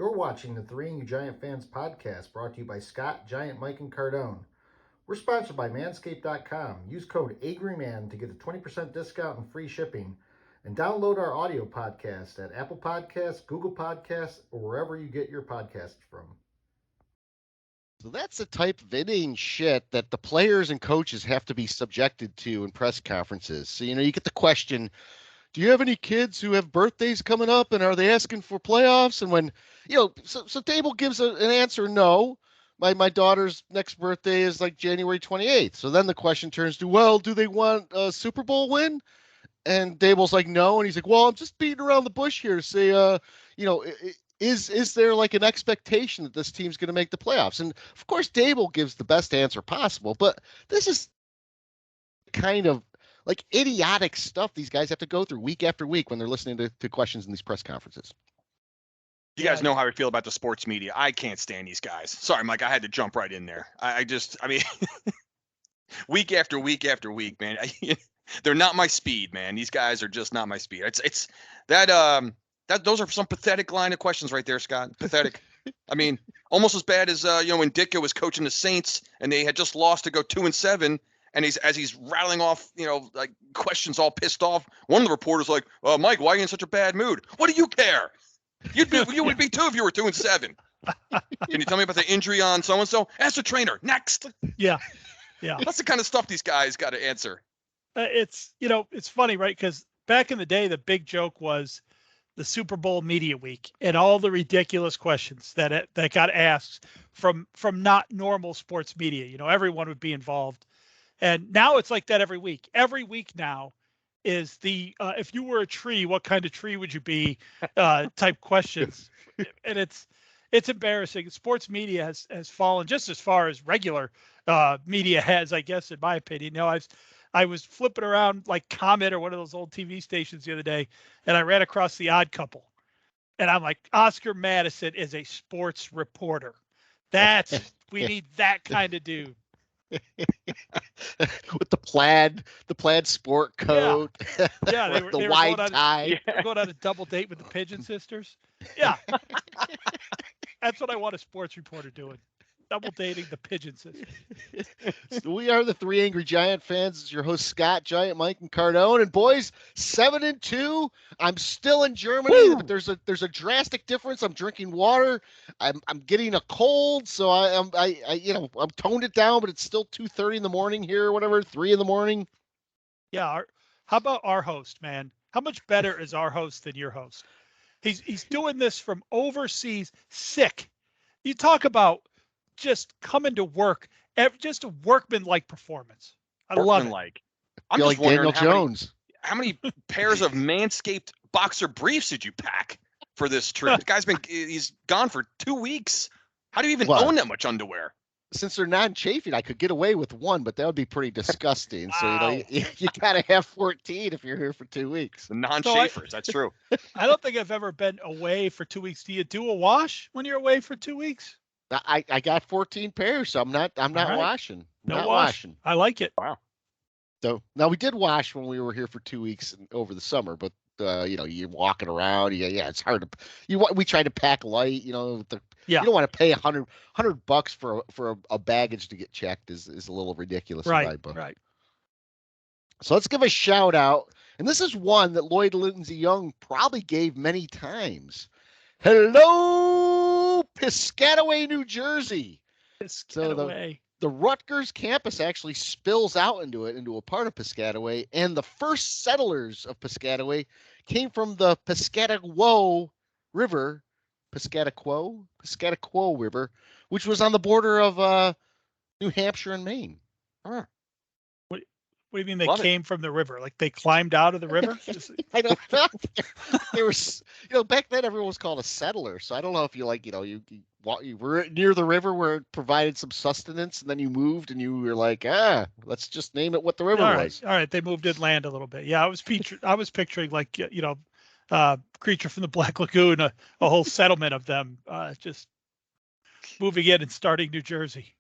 You're watching the Three and You Giant Fans podcast brought to you by Scott, Giant, Mike, and Cardone. We're sponsored by Manscaped.com. Use code AGRYMAN to get a 20% discount and free shipping. And download our audio podcast at Apple Podcasts, Google Podcasts, or wherever you get your podcasts from. So that's the type of inane shit that the players and coaches have to be subjected to in press conferences. So, you get the question, do you have any kids who have birthdays coming up and are they asking for playoffs? And when, so Dable gives an answer, no. My daughter's next birthday is like January 28th. So then the question turns to, well, do they want a Super Bowl win? And Dable's like, no. And he's like, well, I'm just beating around the bush here to say, is there like an expectation that this team's going to make the playoffs? And of course, Dable gives the best answer possible, but this is kind of like idiotic stuff these guys have to go through week after week when they're listening to questions in these press conferences. You guys know how I feel about the sports media. I can't stand these guys. Sorry, Mike, I had to jump right in there. I mean, week after week after week, man. They're not my speed, man. These guys are just not my speed. It's that those are some pathetic line of questions right there, Scott. Pathetic. I mean, almost as bad as when Ditka was coaching the Saints and they had just lost to go 2-7, and he's rattling off like questions all pissed off. One of the reporters like, Mike, why are you in such a bad mood? What do you care? You would be too if you were 2-7. Can you tell me about the injury on so and so? Ask the trainer. Next. Yeah. That's the kind of stuff these guys got to answer. It's funny, right? Because back in the day, the big joke was the Super Bowl media week and all the ridiculous questions that got asked from not normal sports media. Everyone would be involved, and now it's like that every week. Every week now is the if you were a tree, what kind of tree would you be? Type questions, and it's embarrassing. Sports media has fallen just as far as regular media has, I guess, in my opinion. I was flipping around like Comet or one of those old TV stations the other day, and I ran across The Odd Couple, and I'm like, Oscar Madison is a sports reporter. We need that kind of dude. With the plaid sport coat, yeah, they the were wide tie. They were going on a double date with the Pigeon Sisters. Yeah, that's what I want a sports reporter doing. Double dating the Pigeon Sisters. So we are the Three Angry Giant Fans. It's your host Scott, Giant, Mike, and Cardone. And boys, 7-2. I'm still in Germany, but there's a drastic difference. I'm drinking water. I'm getting a cold, so I'm toned it down, but it's still 2:30 in the morning here, or whatever, 3 in the morning. Yeah. How about our host, man? How much better is our host than your host? He's doing this from overseas, sick. You talk about just coming to work, just a workman-like performance. I love it. I'm just like wondering Daniel Jones. How many pairs of Manscaped boxer briefs did you pack for this trip? The guy's he's gone for 2 weeks. How do you even own that much underwear? Since they're non-chafing, I could get away with one, but that would be pretty disgusting. Wow. So you gotta have 14 if you're here for 2 weeks. The non-chafers, that's true. I don't think I've ever been away for 2 weeks. Do you do a wash when you're away for 2 weeks? I got 14 pairs, so I'm not right. washing. Washing. I like it. Wow. So now we did wash when we were here for 2 weeks over the summer, but you're walking around. Yeah, it's hard to. We try to pack light. You don't want to pay $100 for a baggage to get checked is a little ridiculous. Right. So let's give a shout out, and this is one that Lloyd Lindsey Young probably gave many times. Hello, Piscataway, New Jersey. Piscataway. The Rutgers campus actually spills out into a part of Piscataway, and the first settlers of Piscataway came from the Piscataqua River, River, which was on the border of New Hampshire and Maine. Huh. What do you mean they came from the river? Like they climbed out of the river? I don't know. There was, back then everyone was called a settler. So I don't know if you were near the river where it provided some sustenance, and then you moved and you were like, let's just name it what the river was. All right. They moved inland a little bit. Yeah, I was picturing like, Creature from the Black Lagoon, a whole settlement of them just moving in and starting New Jersey.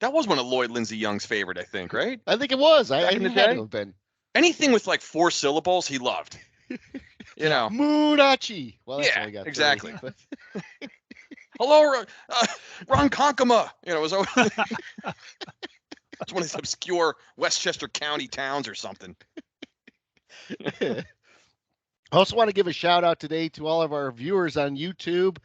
That was one of Lloyd Lindsey Young's favorite, I think, right? I think it was. I in the had day? to have been. Anything with like 4 syllables, he loved. You know. Moonachi. Well, that's Yeah, all I got. exactly. But Hello, Ron Konkoma. You know, it was always it's one of these obscure Westchester County towns or something. I also want to give a shout out today to all of our viewers on YouTube.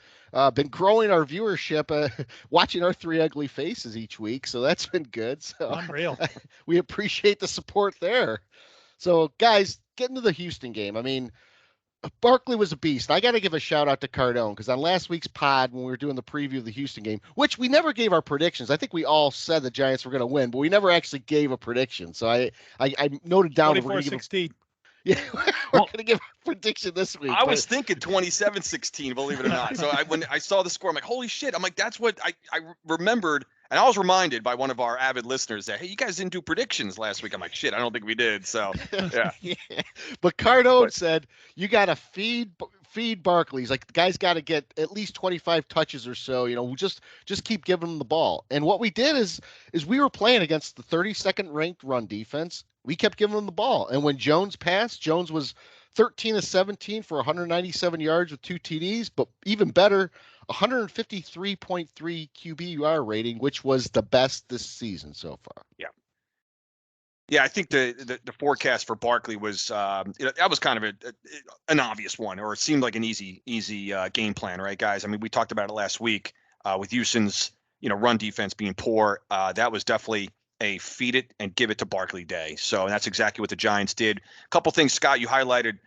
Been growing our viewership, watching our three ugly faces each week, so that's been good. So Unreal. we appreciate the support there. So guys, get into the Houston game. I mean, Barkley was a beast. I got to give a shout out to Cardone because on last week's pod, when we were doing the preview of the Houston game, which we never gave our predictions, I think we all said the Giants were going to win, but we never actually gave a prediction. So I noted down that we're going to give 24-16. yeah, we're going to give a prediction this week. I was thinking 27-16, believe it or not. So when I saw the score, I'm like, holy shit. I'm like, that's what I remembered. And I was reminded by one of our avid listeners that, hey, you guys didn't do predictions last week. I'm like, shit, I don't think we did. So, yeah. But Cardone said, you got to feed Barkley. He's like, the guy's got to get at least 25 touches or so. You know, just keep giving him the ball. And what we did is we were playing against the 32nd ranked run defense. We kept giving him the ball. And when Jones passed, Jones was 13 of 17 for 197 yards with 2 TDs, but even better, 153.3 QBR rating, which was the best this season so far. Yeah. Yeah, I think the forecast for Barkley was that was kind of an obvious one, or it seemed like an easy game plan, right, guys? I mean, we talked about it last week with Houston's run defense being poor. That was definitely a feed it and give it to Barkley day. So that's exactly what the Giants did. A couple things, Scott, you highlighted.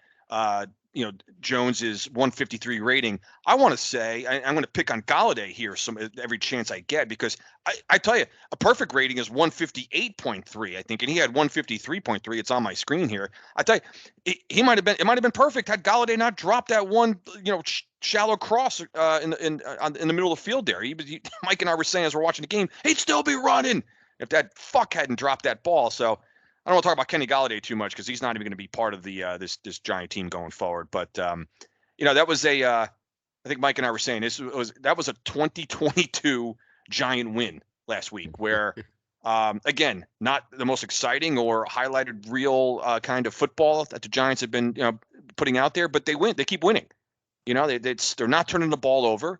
Jones's 153 rating. I want to say I'm going to pick on Galladay here every chance I get, because I tell you, a perfect rating is 158.3, I think, and he had 153.3. It's on my screen here. I tell you, it might have been perfect had Galladay not dropped that one shallow cross in the middle of the field there. Mike and I were saying as we're watching the game, he'd still be running if that fuck hadn't dropped that ball. So I don't want to talk about Kenny Galladay too much because he's not even going to be part of the this Giant team going forward. But that was I think Mike and I were saying that was a 2022 Giant win last week, where again, not the most exciting or highlighted real kind of football that the Giants have been putting out there, but they win. They keep winning. They're not turning the ball over.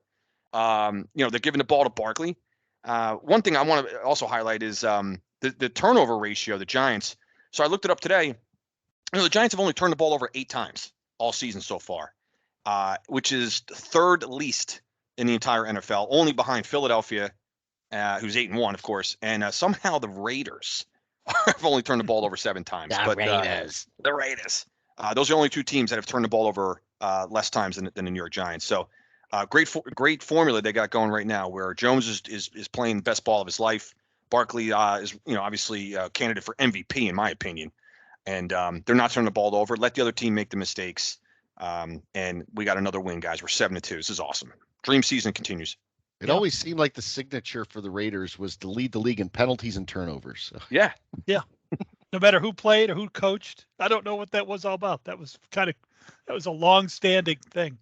They're giving the ball to Barkley. One thing I want to also highlight is the turnover ratio of the Giants. So I looked it up today. The Giants have only turned the ball over 8 times all season so far, which is third least in the entire NFL, only behind Philadelphia, who's 8-1, of course, and somehow the Raiders have only turned the ball over 7 times. The Raiders. Those are the only 2 teams that have turned the ball over less times than the New York Giants. So great formula they got going right now, where Jones is playing the best ball of his life. Barkley is obviously a candidate for MVP in my opinion, and they're not turning the ball over. Let the other team make the mistakes, and we got another win, guys. We're 7-2. This is awesome. Dream season continues. It always seemed like the signature for the Raiders was to lead the league in penalties and turnovers. So. Yeah. No matter who played or who coached, I don't know what that was all about. That was a long-standing thing.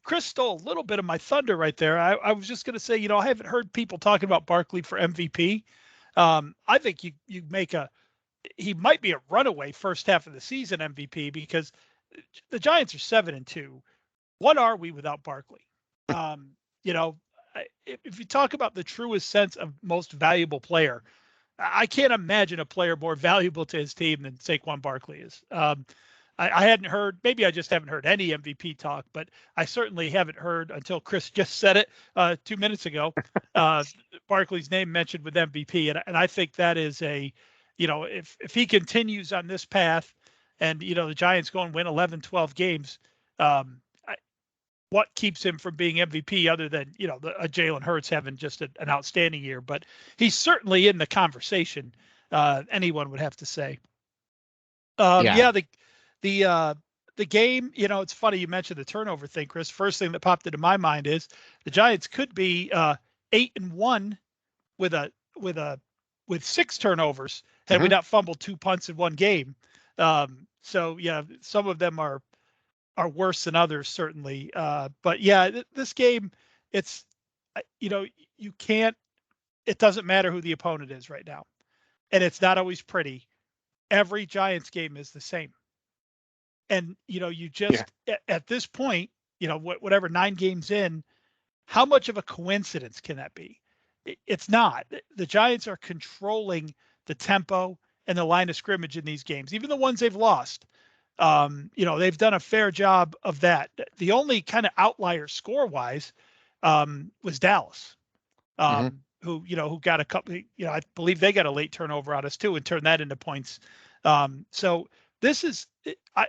Chris stole a little bit of my thunder right there. I was just going to say, I haven't heard people talking about Barkley for MVP. I think you he might be a runaway first half of the season MVP, because the Giants are 7-2. What are we without Barkley? If you talk about the truest sense of most valuable player, I can't imagine a player more valuable to his team than Saquon Barkley is. I hadn't heard, maybe I just haven't heard any MVP talk, but I certainly haven't heard until Chris just said it 2 minutes ago, Barkley's name mentioned with MVP. And I think that is if he continues on this path and, the Giants go and win 11, 12 games, what keeps him from being MVP other than, a Jalen Hurts having just an outstanding year? But he's certainly in the conversation, anyone would have to say. The game, it's funny you mentioned the turnover thing, Chris. First thing that popped into my mind is the Giants could be 8-1 with 6 turnovers had we not fumbled 2 punts in one game. So some of them are worse than others, certainly. But this game, it's you can't. It doesn't matter who the opponent is right now, and it's not always pretty. Every Giants game is the same. And, you Yeah. just, at this point, whatever, 9 games in, how much of a coincidence can that be? It's not. The Giants are controlling the tempo and the line of scrimmage in these games, even the ones they've lost. They've done a fair job of that. The only kind of outlier score wise was Dallas, Mm-hmm. who got a couple, I believe they got a late turnover on us too and turned that into points. So this is,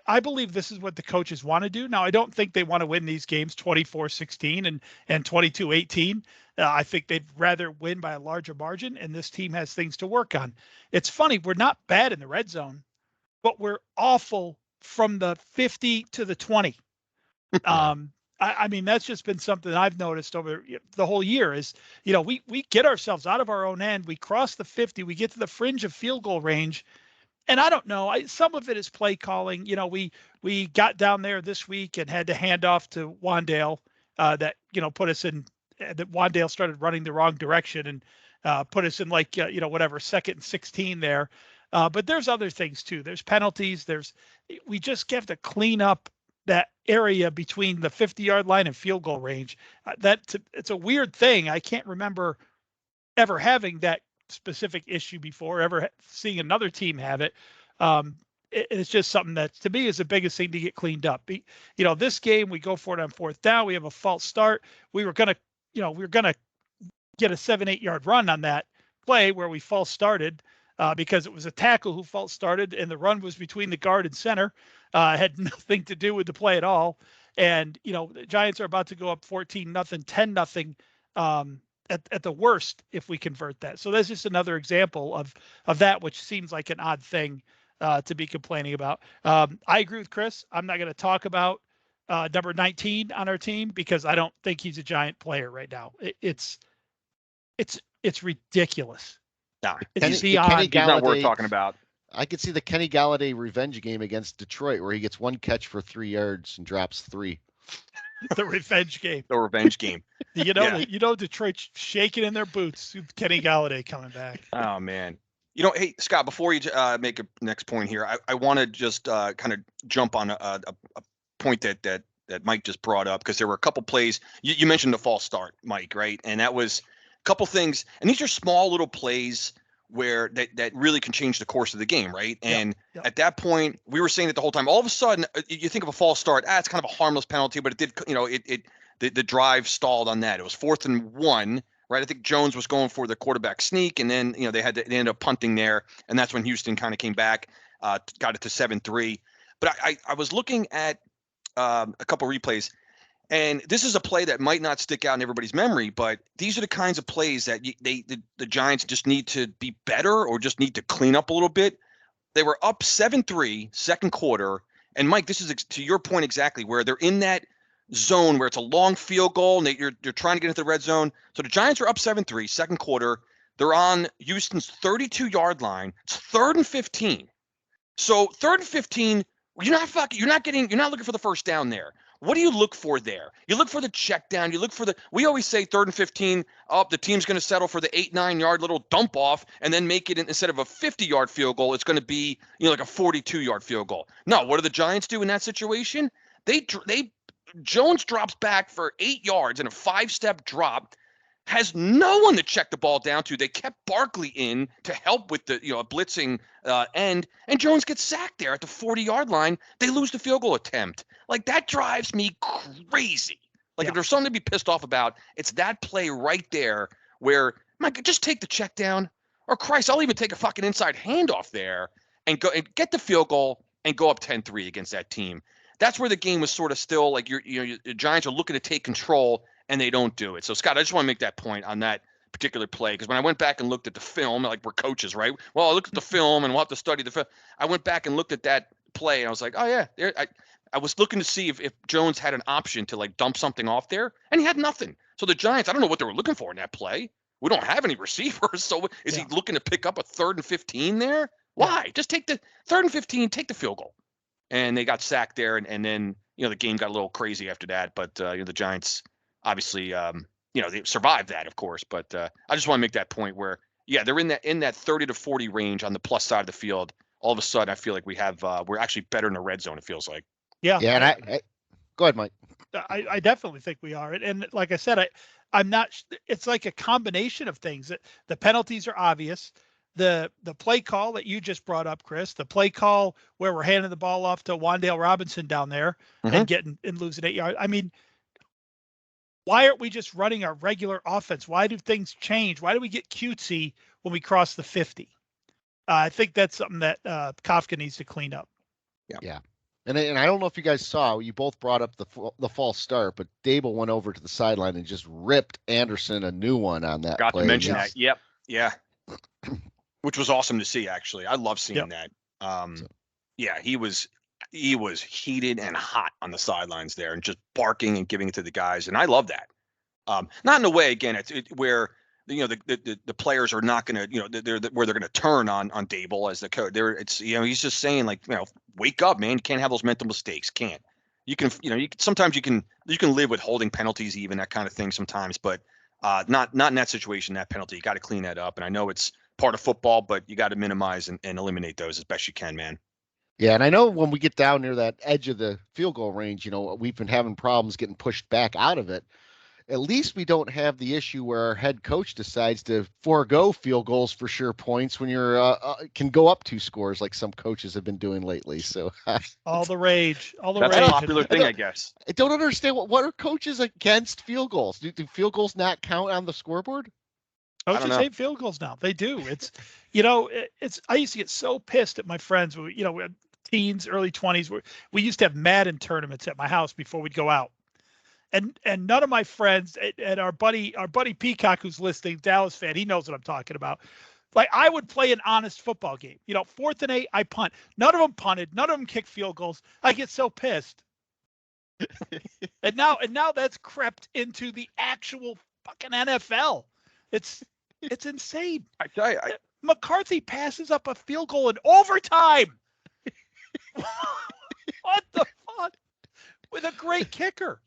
I believe this is what the coaches want to do. Now, I don't think they want to win these games 24-16 and 22-18. I think they'd rather win by a larger margin, and this team has things to work on. It's funny, we're not bad in the red zone, but we're awful from the 50 to the 20. I mean, that's just been something I've noticed over the whole year is, we get ourselves out of our own end. We cross the 50, we get to the fringe of field goal range. And I don't know, some of it is play calling. We got down there this week and had to hand off to Wandale that, put us in, that Wandale started running the wrong direction and put us in like, whatever, 2nd and 16 there. But there's other things too. There's penalties. We just have to clean up that area between the 50-yard line and field goal range. It's a weird thing. I can't remember ever having that specific issue before, ever seeing another team have it. It's just something that to me is the biggest thing to get cleaned up. This game, we go for it on 4th down. We have a false start. We were going to get a 7-8 yard run on that play where we false started because it was a tackle who false started and the run was between the guard and center. Had nothing to do with the play at all. And, the Giants are about to go up 14-0, 10-0 at the worst if we convert that. So that's just another example of that, which seems like an odd thing to be complaining about. I agree with Chris. I'm not going to talk about number 19 on our team because I don't think he's a Giant player right now. It's ridiculous. Nah, It's Kenny beyond. he's not worth Galladay- talking about. I could see the Kenny Galladay revenge game against Detroit where he gets 1 catch for 3 yards and drops 3. The revenge game. The revenge game. Yeah. Detroit's shaking in their boots. Kenny Galladay coming back. Oh man. Hey Scott, before you make a next point here, I want to just kind of jump on a point that Mike just brought up because there were a couple plays. You mentioned the false start, Mike, right? And that was a couple things, and these are small little plays where that really can change the course of the game, right? And Yep. at that point, we were saying it the whole time. All of a sudden, you think of a false start. It's kind of a harmless penalty, but it did, the drive stalled on that. It was 4th and 1, right? I think Jones was going for the quarterback sneak, and then they ended up punting there, and that's when Houston kind of came back, got it to 7-3. But I was looking at a couple replays. And this is a play that might not stick out in everybody's memory, but these are the kinds of plays that the Giants just need to be better or just need to clean up a little bit. They were up 7-3 second quarter. And Mike, this is to your point exactly where they're in that zone where it's a long field goal and you're trying to get into the red zone. So the Giants are up 7-3 second quarter. They're on Houston's 32-yard line. It's 3rd and 15. So 3rd and 15, you're not looking for the first down there. What do you look for there? You look for the check down. You look for we always say 3rd and 15, the team's going to settle for the 8-9 yard little dump off and then make it instead of a 50-yard field goal, it's going to be, like a 42-yard field goal. No, what do the Giants do in that situation? Jones drops back for 8 yards and a 5-step drop, has no one to check the ball down to. They kept Barkley in to help with the blitzing end, and Jones gets sacked there at the 40-yard line. They lose the field goal attempt. Like, that drives me crazy. Like, if there's something to be pissed off about, it's that play right there where, Mike, just take the check down. Or Christ, I'll even take a fucking inside handoff there and go and get the field goal and go up 10-3 against that team. That's where the game was sort of still like the Giants are looking to take control and they don't do it. So Scott, I just want to make that point on that particular play because when I went back and looked at the film, like we're coaches, right? Well, I looked at the film and we'll have to study the film. I went back and looked at that play and I was like, oh yeah, I was looking to see if Jones had an option to like dump something off there, and he had nothing. So the Giants, I don't know what they were looking for in that play. We don't have any receivers, so is he looking to pick up a 3rd and 15 there? Why? Just take the 3rd and 15, take the field goal. And they got sacked there, and then the game got a little crazy after that. But the Giants obviously they survived that, of course. But I just want to make that point where they're in that 30 to 40 range on the plus side of the field all of a sudden I feel like we're actually better in the red zone. It feels like. Yeah. Yeah, and I go ahead, Mike. I definitely think we are. And like I said, I'm not, it's like a combination of things. The penalties are obvious. The play call that you just brought up, Chris, the play call where we're handing the ball off to Wan'Dale Robinson down there and losing 8 yards. I mean, why aren't we just running our regular offense? Why do things change? Why do we get cutesy when we cross the 50? I think that's something that Kafka needs to clean up. Yeah. And I don't know if you guys saw, you both brought up the false start, but Dable went over to the sideline and just ripped Anderson a new one on that Got play. to mention that. Yep. Yeah. Which was awesome to see, actually. I love seeing that. Yeah, he was heated and hot on the sidelines there and just barking and giving it to the guys. And I love that. Not in a way, again, where the players are not going to, they're where they're going to turn on Dable as the coach. He's just saying, like, wake up, man. You can't have those mental mistakes. Can't. You can, sometimes you can live with holding penalties, even that kind of thing sometimes, but not in that situation, that penalty. You got to clean that up. And I know it's part of football, but you got to minimize and eliminate those as best you can, man. Yeah, and I know when we get down near that edge of the field goal range, we've been having problems getting pushed back out of it. At least we don't have the issue where our head coach decides to forego field goals for sure points when you're can go up 2 scores like some coaches have been doing lately. So all the rage, that's a popular thing, I guess. I don't understand what are coaches against field goals? Do field goals not count on the scoreboard? Coaches hate field goals now. They do. It's, I used to get so pissed at my friends. We had teens, early 20s. We used to have Madden tournaments at my house before we'd go out. And none of my friends and our buddy Peacock, who's listening, Dallas fan, he knows what I'm talking about. Like, I would play an honest football game. 4th and 8, I punt. None of them punted. None of them kicked field goals. I get so pissed. and now that's crept into the actual fucking NFL. It's insane. I tell you, McCarthy passes up a field goal in overtime. What the fuck? With a great kicker.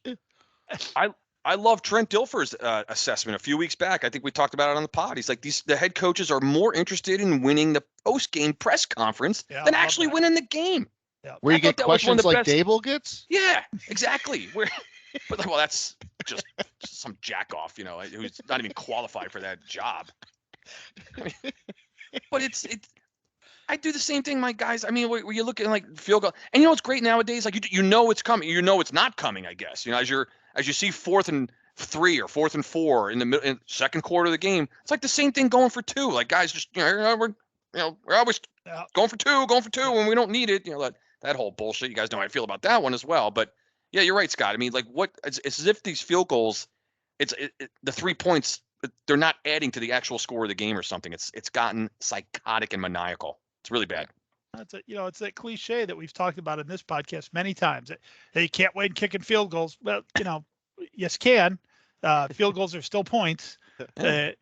I love Trent Dilfer's assessment a few weeks back. I think we talked about it on the pod. He's like, the head coaches are more interested in winning the post-game press conference than actually winning the game. Yeah. Where you get questions like Dable gets? Yeah, exactly. But well, that's just some jack off, who's not even qualified for that job. But it's I do the same thing, my guys. I mean, where you look at like field goal, and what's great nowadays, like it's coming, it's not coming. I guess as you see 4th and 3 or 4th and 4 in the second quarter of the game, it's like the same thing going for 2. Like guys just we're always going for two when we don't need it. That whole bullshit. You guys know how I feel about that one as well. But yeah, you're right, Scott. I mean, like it's as if these field goals, the 3 points, they're not adding to the actual score of the game or something. It's gotten psychotic and maniacal. It's really bad. It's that cliche that we've talked about in this podcast many times. That you can't win kicking field goals. Well, yes, can. Field goals are still points. Go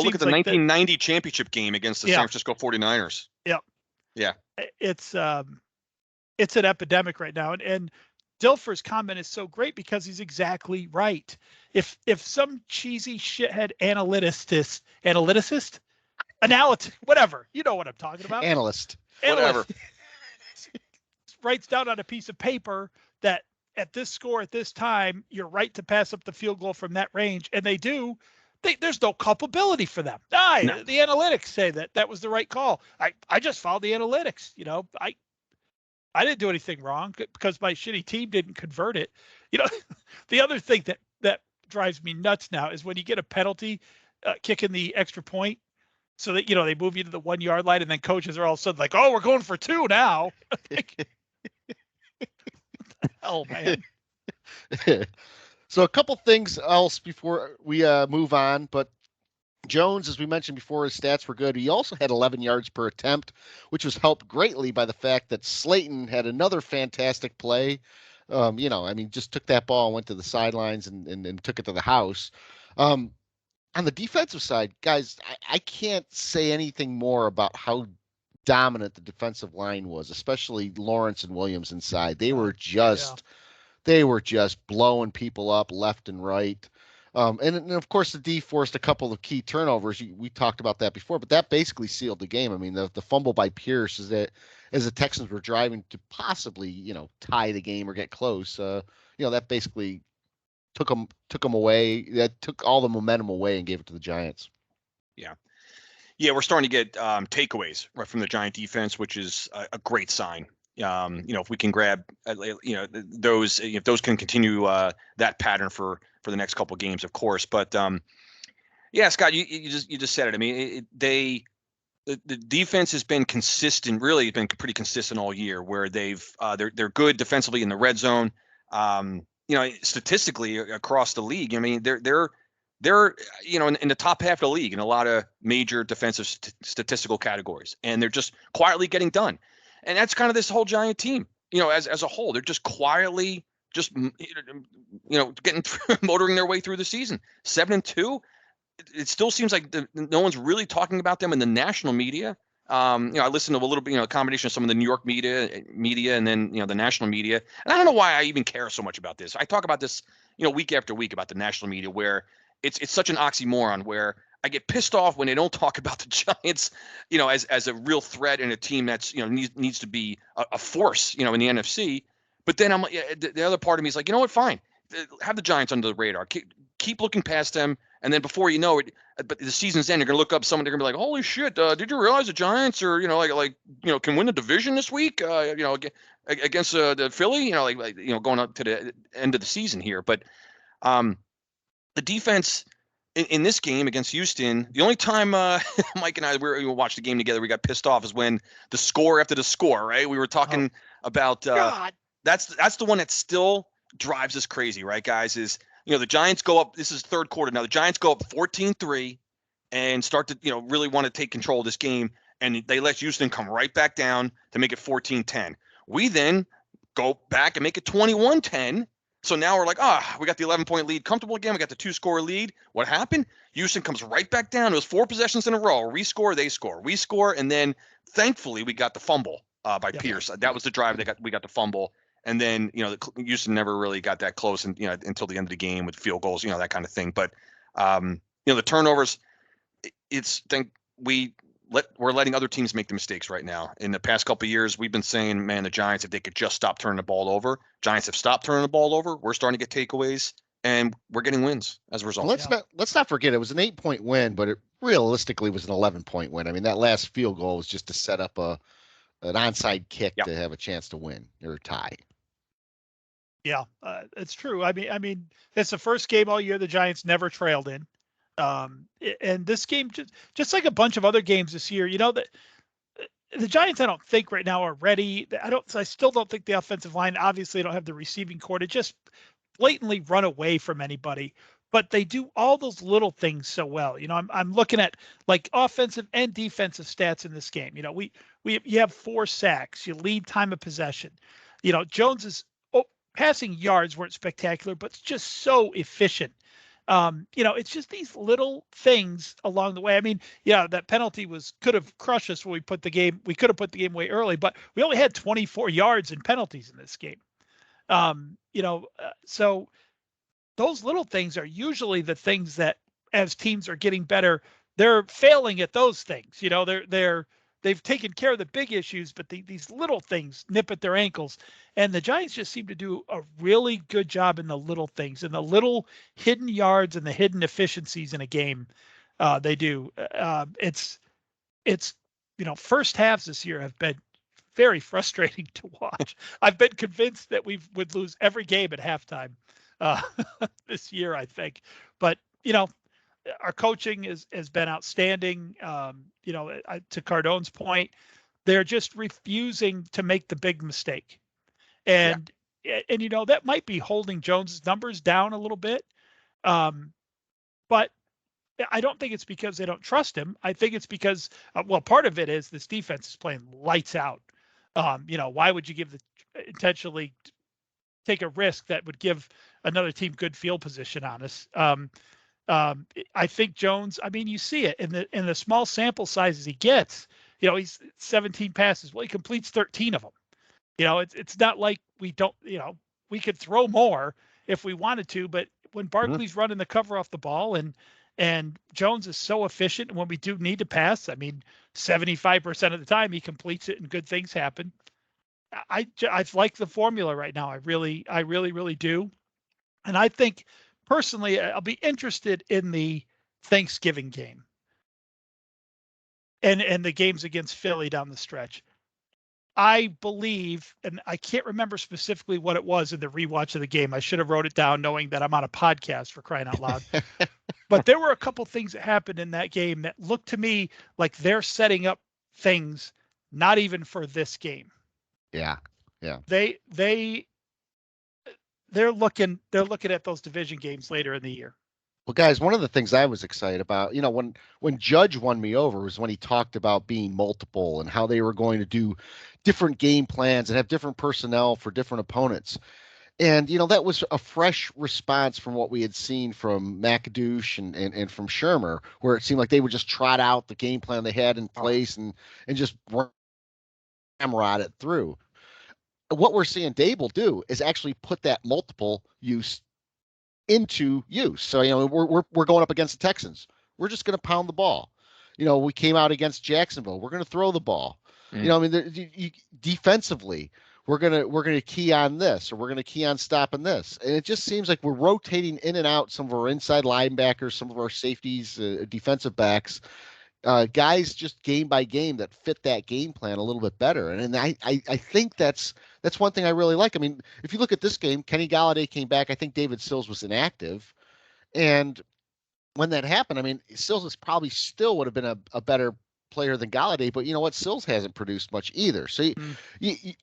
look at the 1990 championship game against the San Francisco 49ers. Yep. Yeah. It's an epidemic right now. And Dilfer's comment is so great because he's exactly right. If some cheesy shithead analyticist, whatever, you know what I'm talking about. Analyst. Whatever. Writes down on a piece of paper that at this score, at this time, you're right to pass up the field goal from that range. And they do. There's no culpability for them. No. The analytics say that was the right call. I just followed the analytics. I didn't do anything wrong because my shitty team didn't convert it. The other thing that drives me nuts now is when you get a penalty kicking the extra point, so that they move you to the 1 yard line, and then coaches are all of a sudden like, "Oh, we're going for 2 now." Oh man. So a couple things else before we move on, but Jones, as we mentioned before, his stats were good. He also had 11 yards per attempt, which was helped greatly by the fact that Slayton had another fantastic play. Just took that ball and went to the sidelines and took it to the house. On the defensive side, guys, I can't say anything more about how dominant the defensive line was, especially Lawrence and Williams inside. They were just blowing people up left and right. And of course, the D forced a couple of key turnovers. We talked about that before, but that basically sealed the game. I mean, the fumble by Pierce is that as the Texans were driving to possibly, tie the game or get close, that basically took them away. That took all the momentum away and gave it to the Giants. Yeah. Yeah, we're starting to get takeaways right from the Giant defense, which is a great sign. If we can grab, those, if those can continue that pattern for the next couple of games, of course. But yeah, Scott, you just said it. I mean, the defense has been consistent. Really, been pretty consistent all year. Where they're good defensively in the red zone. Statistically across the league, I mean, they're in the top half of the league in a lot of major defensive statistical categories, and they're just quietly getting done. And that's kind of this whole Giant team, as a whole. They're just quietly getting through, motoring their way through the season. 7-2. It still seems like no one's really talking about them in the national media. I listened to a little bit, a combination of some of the New York media, and then, the national media. And I don't know why I even care so much about this. I talk about this, week after week about the national media, where it's such an oxymoron, where I get pissed off when they don't talk about the Giants, as a real threat and a team that's, needs to be a force, in the NFC. But then the other part of me is like, you know what, fine. Have the Giants under the radar. Keep looking past them. And then before you know it, but the season's end, you're going to look up someone, they're going to be like, holy shit, did you realize the Giants are, can win the division this week, against the Philly, going up to the end of the season here. But the defense in this game against Houston, the only time Mike and I we watched the game together, we got pissed off is when the score after the score, right? We were talking about that's the one that still drives us crazy, right, guys? Is the Giants go up. This is third quarter now. The Giants go up 14-3 and start to really want to take control of this game, and they let Houston come right back down to make it 14-10. We then go back and make it 21-10. So now we're like, we got the 11-point lead comfortable again. We got the 2-score lead. What happened? Houston comes right back down. It was 4 possessions in a row. We score, they score. We score, and then thankfully we got the fumble by Pierce. That was the drive we got the fumble. And then, Houston never really got that close and, until the end of the game with field goals, that kind of thing. But, the turnovers, we're letting other teams make the mistakes right now. In the past couple of years, we've been saying, man, the Giants, if they could just stop turning the ball over, Giants have stopped turning the ball over. We're starting to get takeaways, and we're getting wins as a result. Let's not forget it was an 8-point win, but it realistically was an 11-point win. I mean, that last field goal was just to set up an onside kick to have a chance to win or tie. Yeah, it's true. I mean, it's the first game all year the Giants never trailed in. And this game, just like a bunch of other games this year, that the Giants, I don't think right now are ready. I still don't think the offensive line, obviously don't have the receiving core to just blatantly run away from anybody, but they do all those little things so well. I'm looking at like offensive and defensive stats in this game. You have 4 sacks, you lead time of possession. Jones's passing yards weren't spectacular, but it's just so efficient. It's just these little things along the way. I mean, that penalty could have crushed us when we could have put the game away early, but we only had 24 yards in penalties in this game. So those little things are usually the things that, as teams are getting better, they're failing at those things. They've taken care of the big issues, but these little things nip at their ankles. And the Giants just seem to do a really good job in the little things and the little hidden yards and the hidden efficiencies in a game. They do. It's first halves this year have been very frustrating to watch. I've been convinced that we would lose every game at halftime this year, I think. But, our coaching has been outstanding. To Cardone's point, they're just refusing to make the big mistake. And that might be holding Jones's numbers down a little bit. But I don't think it's because they don't trust him. I think it's because, part of it is this defense is playing lights out. Why would you intentionally take a risk that would give another team good field position on us? I think Jones, you see it in the small sample sizes he gets, he's 17 passes. Well, he completes 13 of them. It's not like we don't, we could throw more if we wanted to, but when Barkley's running the cover off the ball and Jones is so efficient. And when we do need to pass, I mean, 75% of the time he completes it and good things happen. I like the formula right now. I really do. And I think personally, I'll be interested in the Thanksgiving game and the games against Philly down the stretch. I believe, and I can't remember specifically what it was in the rewatch of the game. I should have wrote it down knowing that I'm on a podcast, for crying out loud. But there were a couple things that happened in that game that looked to me like they're setting up things not even for this game. Yeah. They're looking at those division games later in the year. Well, guys, one of the things I was excited about, when Judge won me over was when he talked about being multiple and how they were going to do different game plans and have different personnel for different opponents. And, that was a fresh response from what we had seen from McAdoosh and from Shermer, where it seemed like they would just trot out the game plan they had in place and just ramrod it through. What we're seeing Dable do is actually put that multiple use into use. So, we're going up against the Texans. We're just going to pound the ball. We came out against Jacksonville. We're going to throw the ball. Defensively, we're going to key on this, or we're going to key on stopping this. And it just seems like we're rotating in and out some of our inside linebackers, some of our safeties, defensive backs, guys just game by game that fit that game plan a little bit better. And I think that's one thing I really like. I mean, if you look at this game, Kenny Golladay came back. I think David Sills was inactive. And when that happened, I mean, Sills is probably still would have been a better player than Golladay, but you know what? Sills hasn't produced much either. So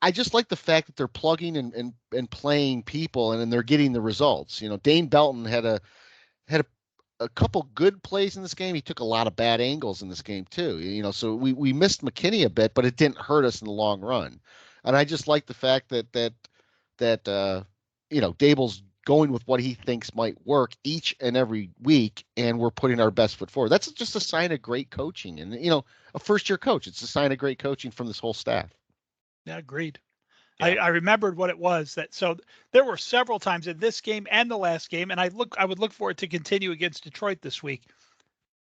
I just like the fact that they're plugging and playing people and they're getting the results. Dane Belton had a couple good plays in this game. He took a lot of bad angles in this game too. So we missed McKinney a bit, but it didn't hurt us in the long run. And I just like the fact that Dable's going with what he thinks might work each and every week, and we're putting our best foot forward. That's just a sign of great coaching. And a first-year coach, it's a sign of great coaching from this whole staff. Yeah, agreed. Yeah. I remembered what it was so there were several times in this game and the last game, and I would look for it to continue against Detroit this week.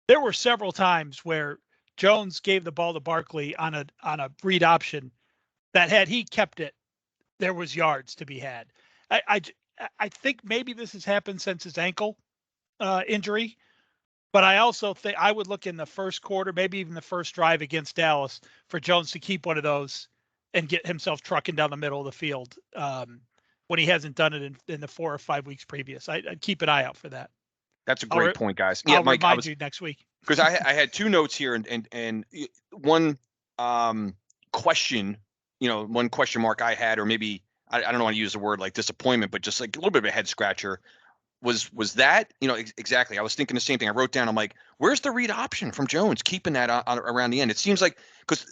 There were several times where Jones gave the ball to Barkley on a read option that had he kept it, there was yards to be had. I think maybe this has happened since his ankle injury, but I also think I would look in the first quarter, maybe even the first drive against Dallas, for Jones to keep one of those and get himself trucking down the middle of the field when he hasn't done it in the 4 or 5 weeks previous. I'd keep an eye out for that. That's a great point, guys. Yeah, Mike, remind you next week. Because I had 2 notes here and one question, one question mark I had, or maybe I don't want to use the word like disappointment, but just like a little bit of a head scratcher was that, exactly. I was thinking the same thing. I wrote down, I'm like, where's the read option from Jones, keeping that around the end? It seems like, because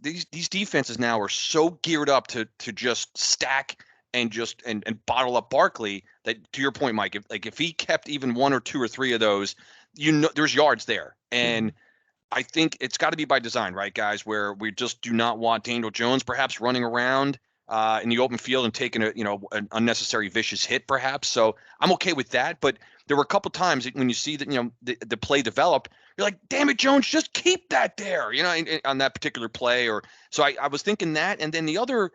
these defenses now are so geared up to just stack and bottle up Barkley that, to your point, Mike, if he kept even 1 or 2 or 3 of those, there's yards there. And I think it's got to be by design, right, guys, where we just do not want Daniel Jones perhaps running around in the open field and taking an unnecessary vicious hit, perhaps. So I'm okay with that. But there were a couple times when you see that the play develop, you're like, damn it, Jones, just keep that there, on that particular play. Or so I was thinking that. And then the other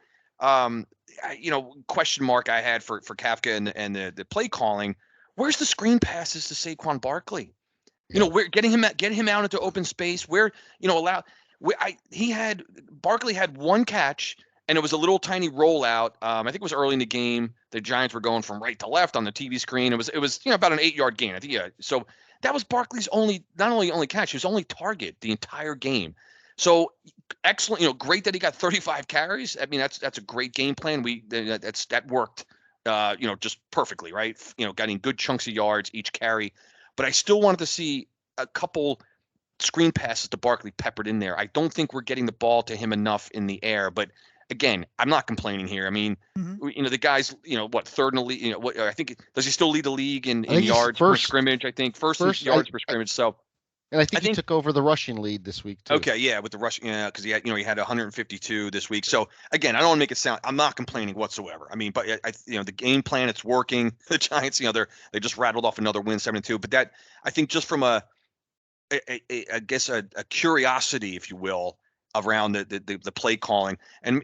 question mark I had for Kafka and the play calling, where's the screen passes to Saquon Barkley? We're getting him out into open space. Barkley had 1 catch. And it was a little tiny rollout. I think it was early in the game. The Giants were going from right to left on the TV screen. It was about an 8-yard gain. I think, yeah. So that was Barkley's only catch. His only target the entire game. So excellent. Great that he got 35 carries. I mean, that's a great game plan. That worked. Just perfectly, right? Getting good chunks of yards each carry. But I still wanted to see a couple screen passes to Barkley peppered in there. I don't think we're getting the ball to him enough in the air, but. Again, I'm not complaining here. I mean, the guy's, third in the league. I think does he still lead the league in yards per scrimmage? I think first in yards per scrimmage. So And I think he took over the rushing lead this week too. Okay, yeah, with the rushing, because he had 152 this week. So again, I don't want to make it sound. I'm not complaining whatsoever. I mean, but the game plan, it's working. The Giants, they just rattled off another win, 7-2. But that, I think, just from I guess a curiosity, if you will, around the play calling, and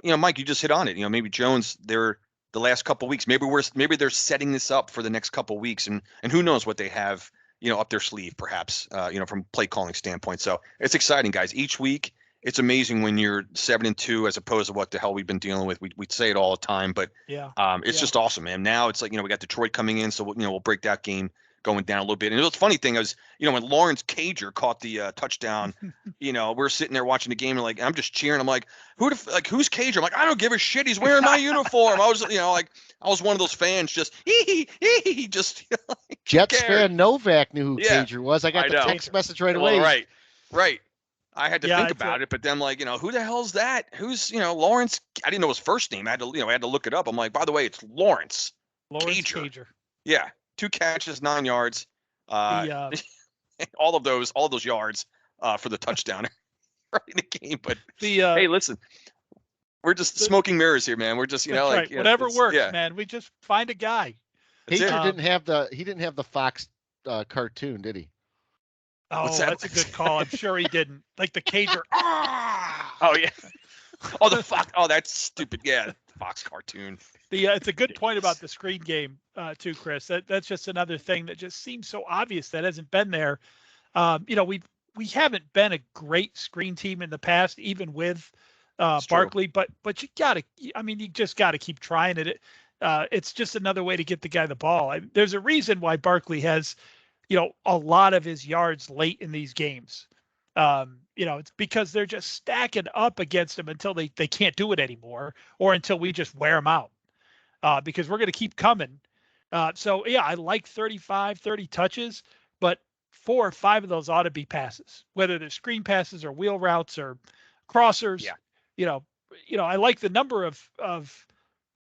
Mike, you just hit on it. Maybe Jones, the last couple weeks, maybe they're setting this up for the next couple weeks, and who knows what they have up their sleeve, perhaps, from play calling standpoint. So it's exciting, guys. Each week, it's amazing when you're 7-2 as opposed to what the hell we've been dealing with. We say it all the time, but it's just awesome, man. Now it's like, we got Detroit coming in, so we'll break that game going down a little bit. And the funny thing is, when Lawrence Cager caught the touchdown, we're sitting there watching the game, and I'm just cheering. I'm like, who's Cager? I'm like, I don't give a shit. He's wearing my uniform. I was, I was one of those fans, just just Jets fan Novak knew who Cager was. I got the text message right away. Right. I had to think about it, but then who the hell's that? Who's Lawrence? I didn't know his first name. I had to look it up. I'm like, by the way, it's Lawrence Cager. Yeah. 2 catches, 9 yards, all of those yards for the touchdown right in the game. But hey, listen, we're just smoking mirrors here, man. We're just whatever works, man. We just find a guy. Cager didn't have the Fox cartoon, did he? Oh, that's a good call. I'm sure he didn't. Like the Cager. Oh yeah. Oh, the Fox. Oh, that's stupid. Yeah, Fox cartoon. It's a good point about the screen game too, Chris. That's just another thing that just seems so obvious that hasn't been there. We haven't been a great screen team in the past, even with Barkley. But you just gotta keep trying it. It's just another way to get the guy the ball. There's a reason why Barkley has, a lot of his yards late in these games. It's because they're just stacking up against him until they can't do it anymore, or until we just wear them out. Because we're going to keep coming. I like 35, 30 touches, but 4 or 5 of those ought to be passes, whether they're screen passes or wheel routes or crossers. Yeah. I like the number of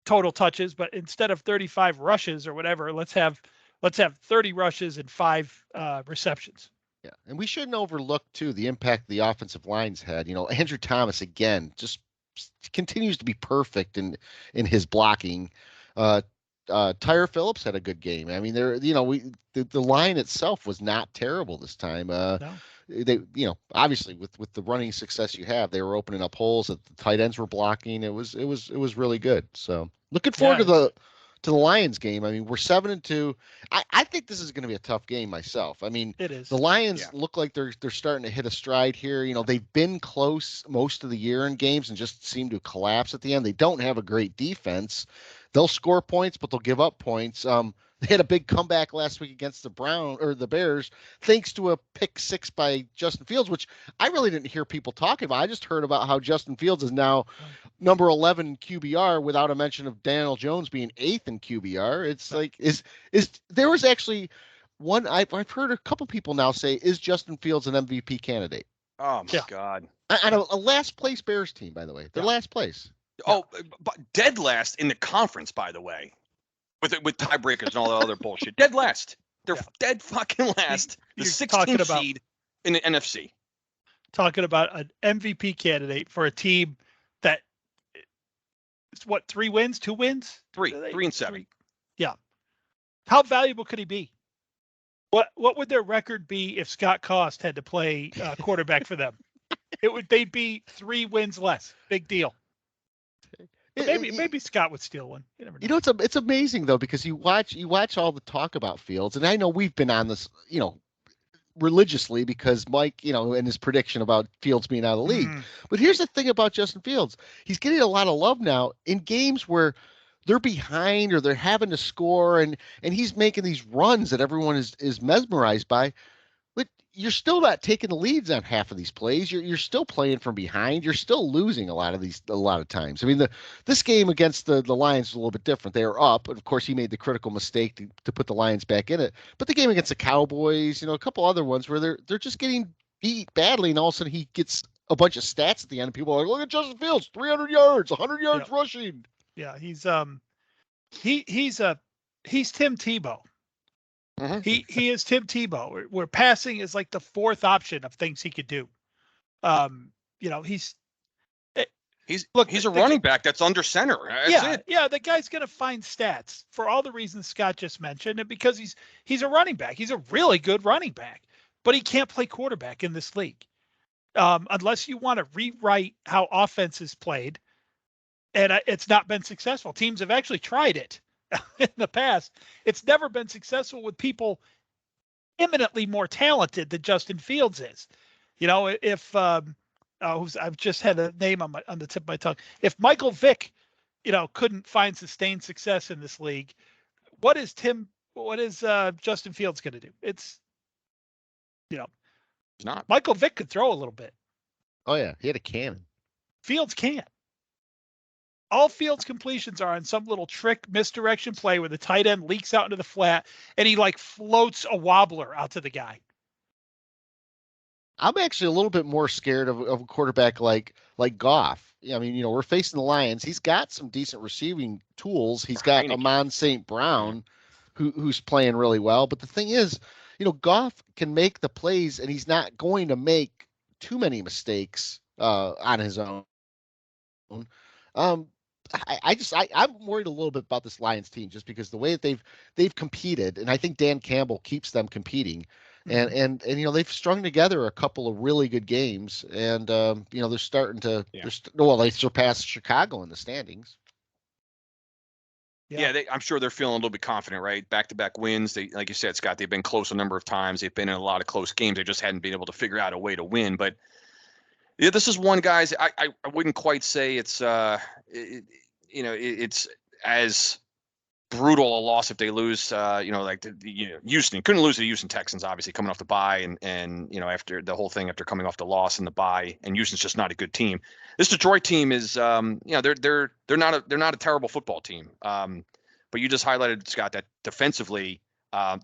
total touches, but instead of 35 rushes or whatever, let's have 30 rushes and 5 receptions. Yeah, and we shouldn't overlook too the impact the offensive lines had. Andrew Thomas again just continues to be perfect in his blocking. Tyre Phillips had a good game. I mean, the line itself was not terrible this time. No. They obviously with the running success you have, they were opening up holes that the tight ends were blocking. It was really good. So looking forward to the Lions game. I mean, we're 7-2. I think this is going to be a tough game myself. I mean, it is. The Lions look like they're starting to hit a stride here. They've been close most of the year in games and just seem to collapse at the end. They don't have a great defense. They'll score points, but they'll give up points. They had a big comeback last week against the Bears, thanks to a pick 6 by Justin Fields, which I really didn't hear people talking about. I just heard about how Justin Fields is now number 11 QBR without a mention of Daniel Jones being 8th in QBR. It's like, there was actually one, I've heard a couple people now say, is Justin Fields an MVP candidate? Oh my God. On a last place Bears team, by the way. They're last place. Oh, but dead last in the conference, by the way, with tiebreakers and all the other bullshit. Dead last. They're dead fucking last. The 16th seed in the NFC. Talking about an MVP candidate for a team that is what, 3 wins, 2 wins? 3 and 7. 3. Yeah. How valuable could he be? What would their record be if Scott Cost had to play quarterback for them? They'd be 3 wins less. Big deal. Maybe Scott would steal one. You never know. It's amazing though, because you watch all the talk about Fields, and I know we've been on this, religiously because Mike, and his prediction about Fields being out of the league. But here's the thing about Justin Fields. He's getting a lot of love now in games where they're behind or they're having to score, and he's making these runs that everyone is mesmerized by. But you're still not taking the leads on half of these plays. You're still playing from behind. You're still losing a lot of times. I mean, this game against the Lions was a little bit different. They were up, and of course he made the critical mistake to put the Lions back in it. But the game against the Cowboys, a couple other ones where they're just getting beat badly, and all of a sudden he gets a bunch of stats at the end, and people are like, "Look at Justin Fields, 300 yards, 100 yards rushing." Yeah, he's Tim Tebow. He is Tim Tebow, where passing is like the fourth option of things he could do. He's a running back that's under center. That's it. Yeah, the guy's going to find stats for all the reasons Scott just mentioned, and because he's a running back. He's a really good running back, but he can't play quarterback in this league. Unless you want to rewrite how offense is played, and it's not been successful. Teams have actually tried it in the past. It's never been successful with people eminently more talented than Justin Fields is. If I've just had a name on the tip of my tongue. If Michael Vick, couldn't find sustained success in this league, what is Justin Fields going to do? It's not. Michael Vick could throw a little bit. Oh yeah, he had a cannon. Fields can't. All Fields completions are on some little trick misdirection play where the tight end leaks out into the flat and he floats a wobbler out to the guy. I'm actually a little bit more scared of a quarterback like Goff. I mean, we're facing the Lions. He's got some decent receiving tools. He's got Amon St. Brown, who's playing really well. But the thing is, Goff can make the plays, and he's not going to make too many mistakes on his own. I'm worried a little bit about this Lions team just because the way that they've competed, and I think Dan Campbell keeps them competing. And they've strung together a couple of really good games, and they're starting to. Yeah. They surpassed Chicago in the standings. Yeah, I'm sure they're feeling a little bit confident, right? Back-to-back wins. They, like you said, Scott, they've been close a number of times. They've been in a lot of close games. They just hadn't been able to figure out a way to win. But yeah, this is one, guys. I wouldn't quite say it's it's as brutal a loss if they lose. Houston couldn't lose to the Houston Texans, obviously coming off the bye, and after the whole thing, after coming off the loss and the bye, and Houston's just not a good team. This Detroit team is, they're not a terrible football team. But you just highlighted, Scott, that defensively,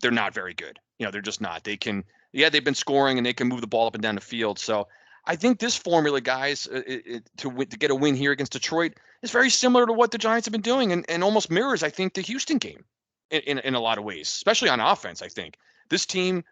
they're not very good. They're just not. They've been scoring and they can move the ball up and down the field. So I think this formula, guys, to get a win here against Detroit is very similar to what the Giants have been doing, and almost mirrors, I think, the Houston game in a lot of ways, especially on offense. I think this team,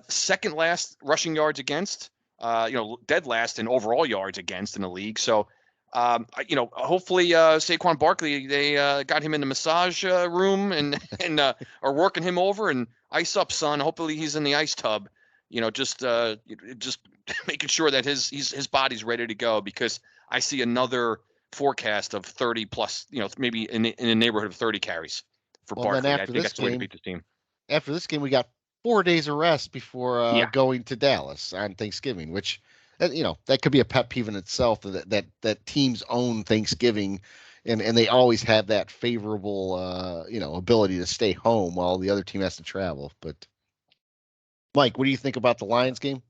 second last rushing yards against, dead last in overall yards against in the league. So, hopefully Saquon Barkley, they got him in the massage room and are working him over and ice up, son. Hopefully he's in the ice tub. Just making sure that his body's ready to go, because I see another forecast of 30 plus, maybe in the neighborhood of 30 carries for Barkley. I think that's the way to beat this team. After this game, we got 4 days of rest before going to Dallas on Thanksgiving, which, that could be a pet peeve in itself, that teams own Thanksgiving and they always have that favorable, ability to stay home while the other team has to travel. But Mike, what do you think about the Lions game?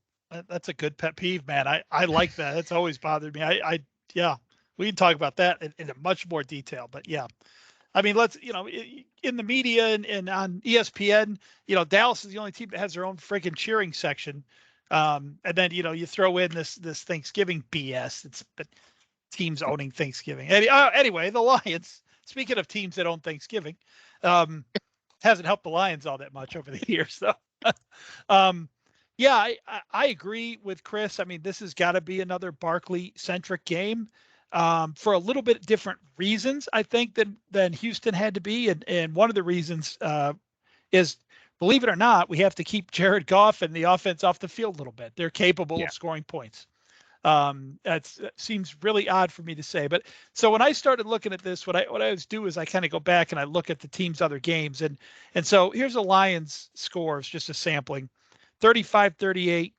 That's a good pet peeve, man. I like that. It's always bothered me. We can talk about that in much more detail, but yeah. I mean, let's, in the media and on ESPN, Dallas is the only team that has their own freaking cheering section. And then, you throw in this Thanksgiving BS. But teams owning Thanksgiving. Anyway, the Lions, speaking of teams that own Thanksgiving, hasn't helped the Lions all that much over the years, though. I agree with Chris. I mean, this has got to be another Barkley-centric game. For a little bit different reasons, I think, than Houston had to be. And one of the reasons is, believe it or not, we have to keep Jared Goff and the offense off the field a little bit. They're capable of scoring points. That seems really odd for me to say. But so when I started looking at this, what I always do is I kind of go back and I look at the team's other games. And so here's a Lions scores, just a sampling, 35-38.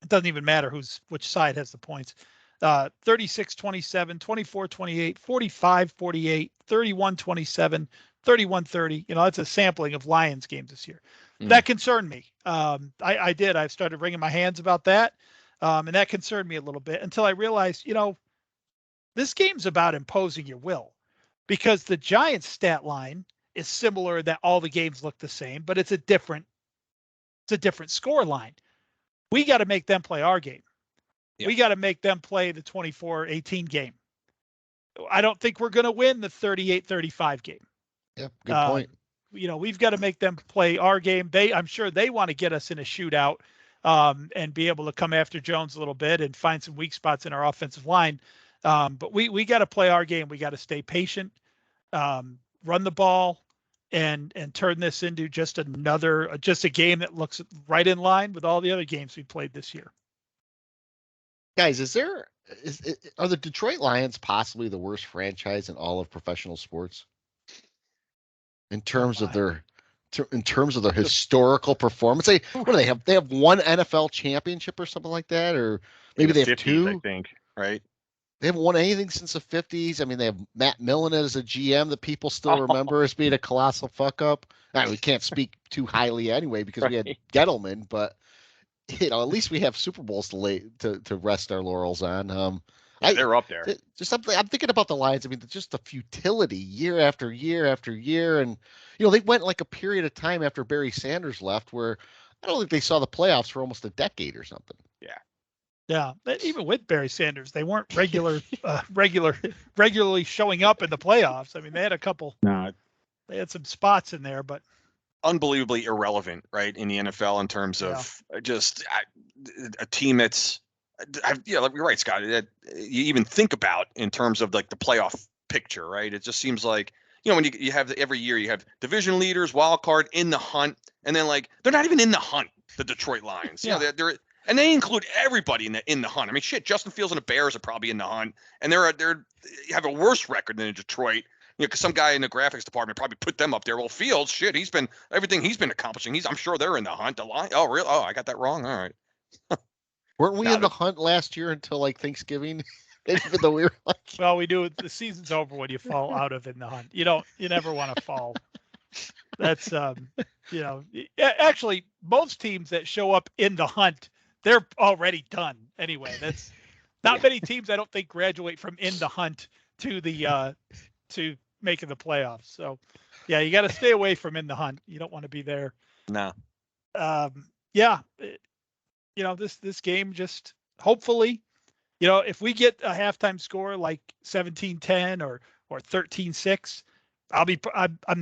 It doesn't even matter which side has the points. 36-27, 24-28, 45-48, 31-27, 31-30. That's a sampling of Lions games this year. That concerned me. I did. I started wringing my hands about that. And that concerned me a little bit until I realized, this game's about imposing your will, because the Giants stat line is similar, that all the games look the same, but it's a different score line. We got to make them play our game. Yeah. We got to make them play the 24-18 game. I don't think we're going to win the 38-35 game. Yeah, good point. we've got to make them play our game. I'm sure they want to get us in a shootout and be able to come after Jones a little bit and find some weak spots in our offensive line. But we got to play our game. We got to stay patient, run the ball, and turn this into just a game that looks right in line with all the other games we played this year. Guys, are the Detroit Lions possibly the worst franchise in all of professional sports in terms of their historical performance? What do they have? They have one NFL championship or something like that, or maybe they have 50s, two. I think, right? They haven't won anything since the 50s. I mean, they have Matt Millen as a GM that people still remember as being a colossal fuck up. We can't speak too highly anyway because we had Gettleman, but at least we have Super Bowls to rest our laurels on. They're up there. Just something I'm thinking about the Lions. I mean, just the futility year after year after year, and they went like a period of time after Barry Sanders left where I don't think they saw the playoffs for almost a decade or something. Yeah, even with Barry Sanders, they weren't regularly showing up in the playoffs. I mean, they had a couple. No, they had some spots in there, but unbelievably irrelevant, right, in the NFL in terms of just a team that's, like you're right, Scott. That you even think about in terms of like the playoff picture, right? It just seems like when you have every year you have division leaders, wild card in the hunt, and then like they're not even in the hunt. The Detroit Lions, they're and they include everybody in the hunt. I mean, shit, Justin Fields and the Bears are probably in the hunt, and they have a worse record than Detroit. Because some guy in the graphics department probably put them up there. Well, Fields, shit, everything he's been accomplishing. I'm sure they're in the hunt. The line. Oh, really? Oh, I got that wrong. All right. Weren't we in the hunt last year until like Thanksgiving? Even though we were like, well, we do. The season's over when you fall out of in the hunt. You never want to fall. That's actually most teams that show up in the hunt, they're already done anyway. That's not many teams I don't think graduate from in the hunt to the to making the playoffs. So yeah, you got to stay away from in the hunt. You don't want to be there. No. This game just hopefully, if we get a halftime score like 17-10 or 13-6, I'm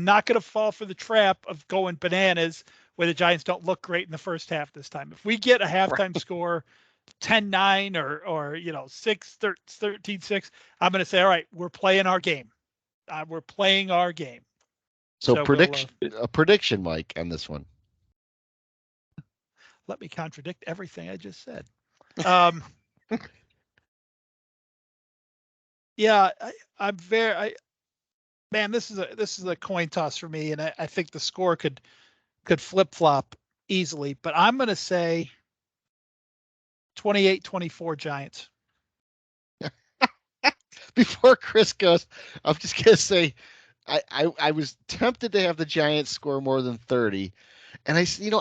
not going to fall for the trap of going bananas where the Giants don't look great in the first half this time. If we get a halftime score 10-9 or 13-6, I'm going to say, all right, we're playing our game. We're playing our game. So a prediction, Mike, on this one. Let me contradict everything I just said. This is a coin toss for me, and I think the score could flip flop easily. But I'm going to say 28-24 Giants. Before Chris goes, I'm just going to say I was tempted to have the Giants score more than 30. And I think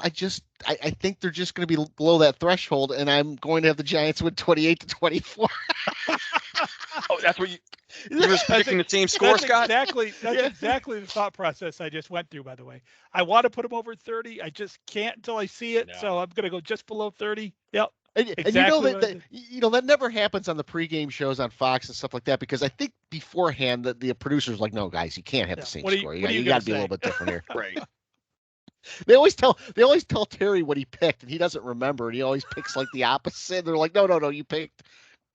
they're just going to be below that threshold, and I'm going to have the Giants win 28-24. Oh, that's what you were predicting the same score, Scott? Exactly the thought process I just went through, by the way. I want to put them over 30. I just can't until I see it. No. So I'm going to go just below 30. Yep. And that never happens on the pregame shows on Fox and stuff like that, because I think beforehand the producers are like, no, guys, you can't have the same score. You got to be a little bit different here. Right. They always tell Terry what he picked, and he doesn't remember, and he always picks like the opposite. They're like, no, you picked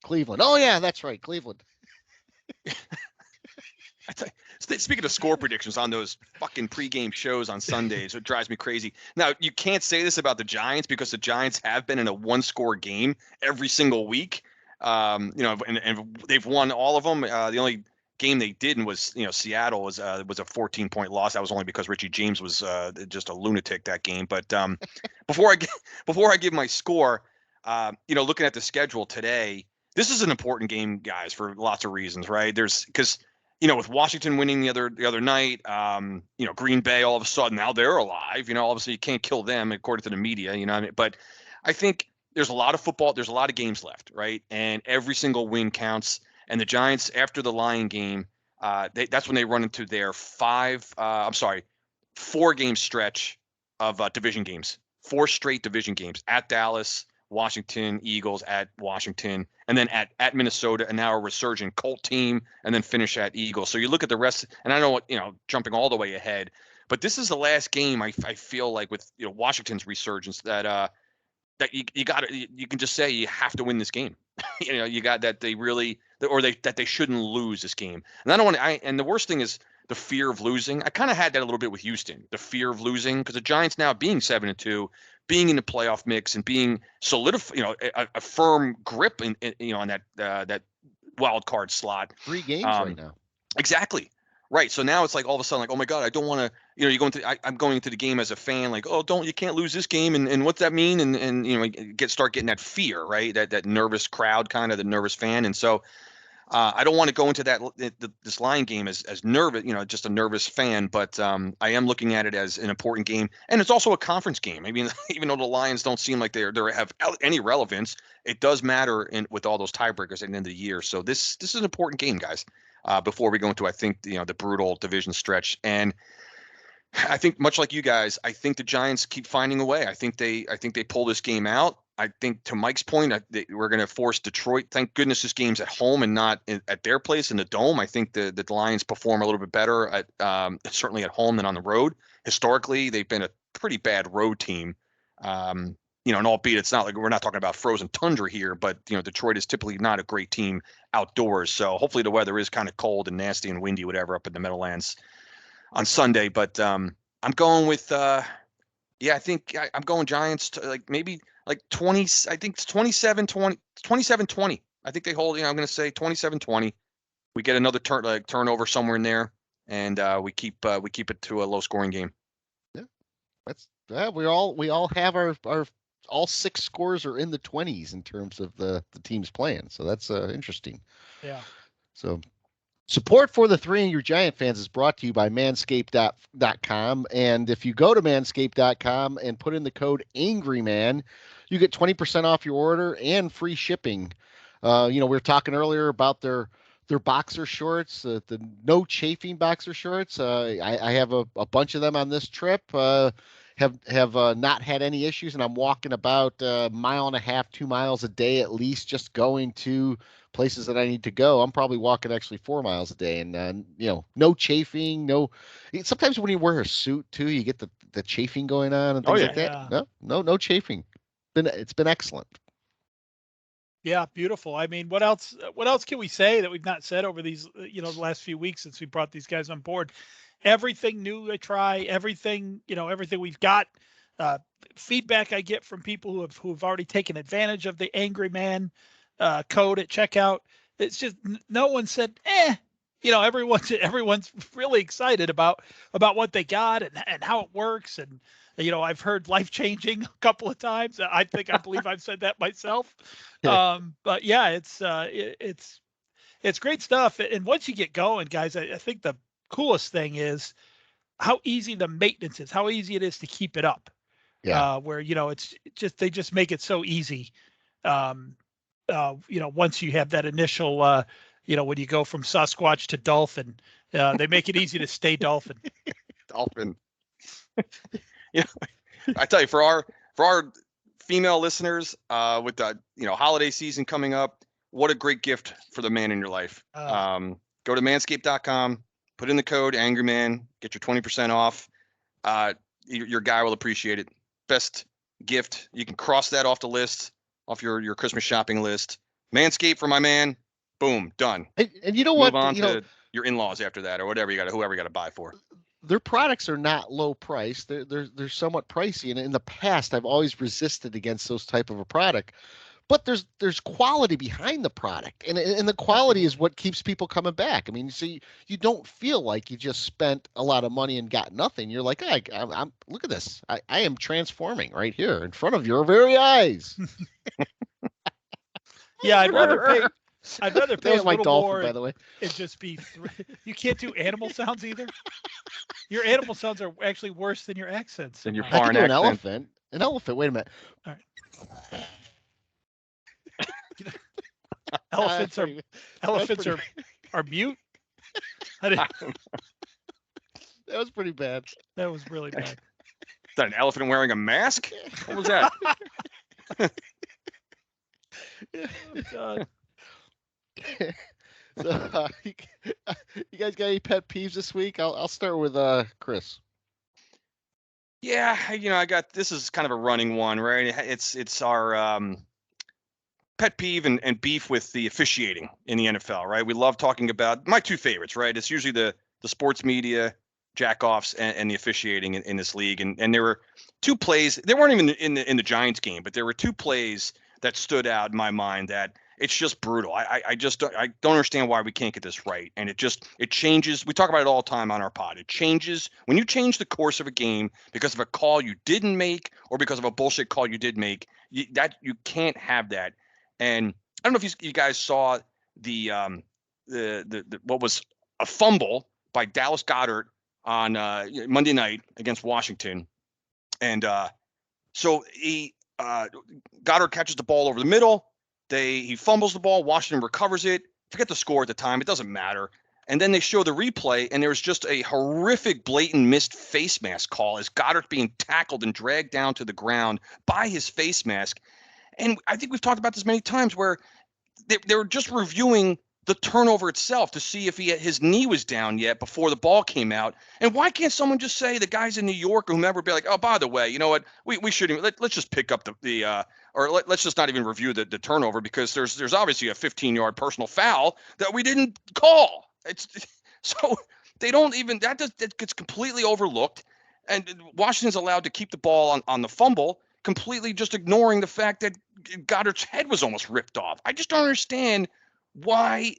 Cleveland. Oh yeah, that's right, Cleveland. Speaking of score predictions on those fucking pregame shows on Sundays, it drives me crazy. Now, you can't say this about the Giants because the Giants have been in a one-score game every single week. And they've won all of them. The only game they didn't was Seattle was a 14-point loss. That was only because Richie James was just a lunatic that game. But before I give my score, looking at the schedule today, this is an important game, guys, for lots of reasons, right? Because with Washington winning the other night, Green Bay all of a sudden now they're alive. Obviously you can't kill them according to the media. You know what I mean? But I think there's a lot of football. There's a lot of games left, right? And every single win counts. And the Giants, after the Lion game, that's when they run into their 4-game stretch of division games. 4 straight division games at Dallas, Washington, Eagles, at Washington, and then at Minnesota, and now a resurgent Colt team, and then finish at Eagles. So you look at the rest, and I know jumping all the way ahead, But this is the last game I feel like with Washington's resurgence that you got you can just say you have to win this game. You got that they really that they shouldn't lose this game. And I don't want to. And the worst thing is the fear of losing. I kind of had that a little bit with Houston, the fear of losing, because the Giants now being 7-2, being in the playoff mix and being solidified, a firm grip on that wild card slot. 3 games right now. Exactly. Right. So now it's like all of a sudden, like, oh my God, I don't want to, you go into, I'm going into the game as a fan, like, oh, you can't lose this game. And what's that mean? And start getting that fear, right? That nervous crowd, kind of the nervous fan. And so I don't want to go into this Lion game as nervous, just a nervous fan, but I am looking at it as an important game. And it's also a conference game. I mean, even though the Lions don't seem like they have any relevance, it does matter with all those tiebreakers at the end of the year. So this is an important game, guys. Before we go into, I think, the brutal division stretch. And I think, much like you guys, I think the Giants keep finding a way. I think they pull this game out. I think, to Mike's point, we're going to force Detroit. Thank goodness this game's at home and not at their place in the Dome. I think the Lions perform a little bit better certainly at home than on the road. Historically, they've been a pretty bad road team. And albeit it's not like we're not talking about frozen tundra here, but Detroit is typically not a great team outdoors. So hopefully the weather is kind of cold and nasty and windy, whatever, up in the Meadowlands on Sunday. But I'm going with I think I'm going Giants to maybe 20. I think it's 27-20. I think they hold. I'm going to say 27-20. We get another turnover somewhere in there, and we keep it to a low scoring game. Yeah, we all have our all 6 scores are in the 20s in terms of the teams playing. So that's interesting. Yeah. So support for the 3 Angry Giant fans is brought to you by manscaped.com. And if you go to manscaped.com and put in the code AngryMan, you get 20% off your order and free shipping. We were talking earlier about their boxer shorts, the no chafing boxer shorts. I have a bunch of them on this trip. Have not had any issues, and I'm walking about 1.5 miles, 2 miles a day at least, just going to places that I need to go. I'm probably walking actually 4 miles a day, and no chafing, no. Sometimes when you wear a suit too, you get the chafing going on and things like that. Yeah. No chafing. It's been excellent. Yeah, beautiful. I mean, what else can we say that we've not said over these, the last few weeks since we brought these guys on board? Everything new I try, everything we've got, feedback I get from people who have already taken advantage of the Angry Man code at checkout. It's just no one said, everyone's really excited about what they got and how it works. And, I've heard life-changing a couple of times. I believe I've said that myself. But yeah, it's great stuff. And once you get going, guys, I think the coolest thing is how easy the maintenance is, how easy it is to keep it up. Yeah. Where, it's just, they just make it so easy. Once you have that initial, when you go from Sasquatch to Dolphin, they make it easy to stay Dolphin. Dolphin. I tell you, for our female listeners, with the holiday season coming up, what a great gift for the man in your life. Go to manscaped.com, put in the code AngryMan, get your 20% off. Your guy will appreciate it. Best gift. You can cross that off the list, off your Christmas shopping list. Manscaped for my man. Boom, done. And you know what? Move on to your in-laws after that, or whatever whoever you got to buy for. Their products are not low price. They're somewhat pricey. And in the past, I've always resisted against those type of a product. But there's quality behind the product, and the quality is what keeps people coming back. I mean, so you don't feel like you just spent a lot of money and got nothing. You're like, I'm look at this. I am transforming right here in front of your very eyes. Yeah, I'd rather pay That was a my little dolphin, more by the way. and just be. You can't do animal sounds either. Your animal sounds are actually worse than your accents. And your I can foreign do an accent. elephant. An elephant. Wait a minute. All right. Elephants are mute. That was pretty bad. That was really bad. Is that an elephant wearing a mask? What was that? Oh, God. So, you guys got any pet peeves this week? I'll start with Chris. Yeah, I got this is kind of a running one, right? It's our pet peeve and beef with the officiating in the NFL, right? We love talking about my two favorites, right? It's usually the sports media jackoffs and the officiating in this league. And there were two plays. They weren't even in the Giants game, but there were two plays that stood out in my mind that it's just brutal. I just don't understand why we can't get this right. And it changes. We talk about it all the time on our pod. It changes when you change the course of a game because of a call you didn't make or because of a bullshit call you did make. You can't have that. And I don't know if you guys saw the what was a fumble by Dallas Goedert on Monday night against Washington, and so Goddard catches the ball over the middle. He fumbles the ball. Washington recovers it. Forget the score at the time. It doesn't matter. And then they show the replay, and there's just a horrific, blatant missed face mask call as Goddard's being tackled and dragged down to the ground by his face mask. And I think we've talked about this many times where they were just reviewing the turnover itself to see if his knee was down yet before the ball came out. And why can't someone just say the guys in New York or whomever be like, oh, by the way, you know what, we shouldn't let's just pick up let's just not even review the turnover because there's obviously a 15-yard personal foul that we didn't call. It's so they don't even that gets completely overlooked, and Washington's allowed to keep the ball on the fumble, completely just ignoring the fact that Goddard's head was almost ripped off. I just don't understand why,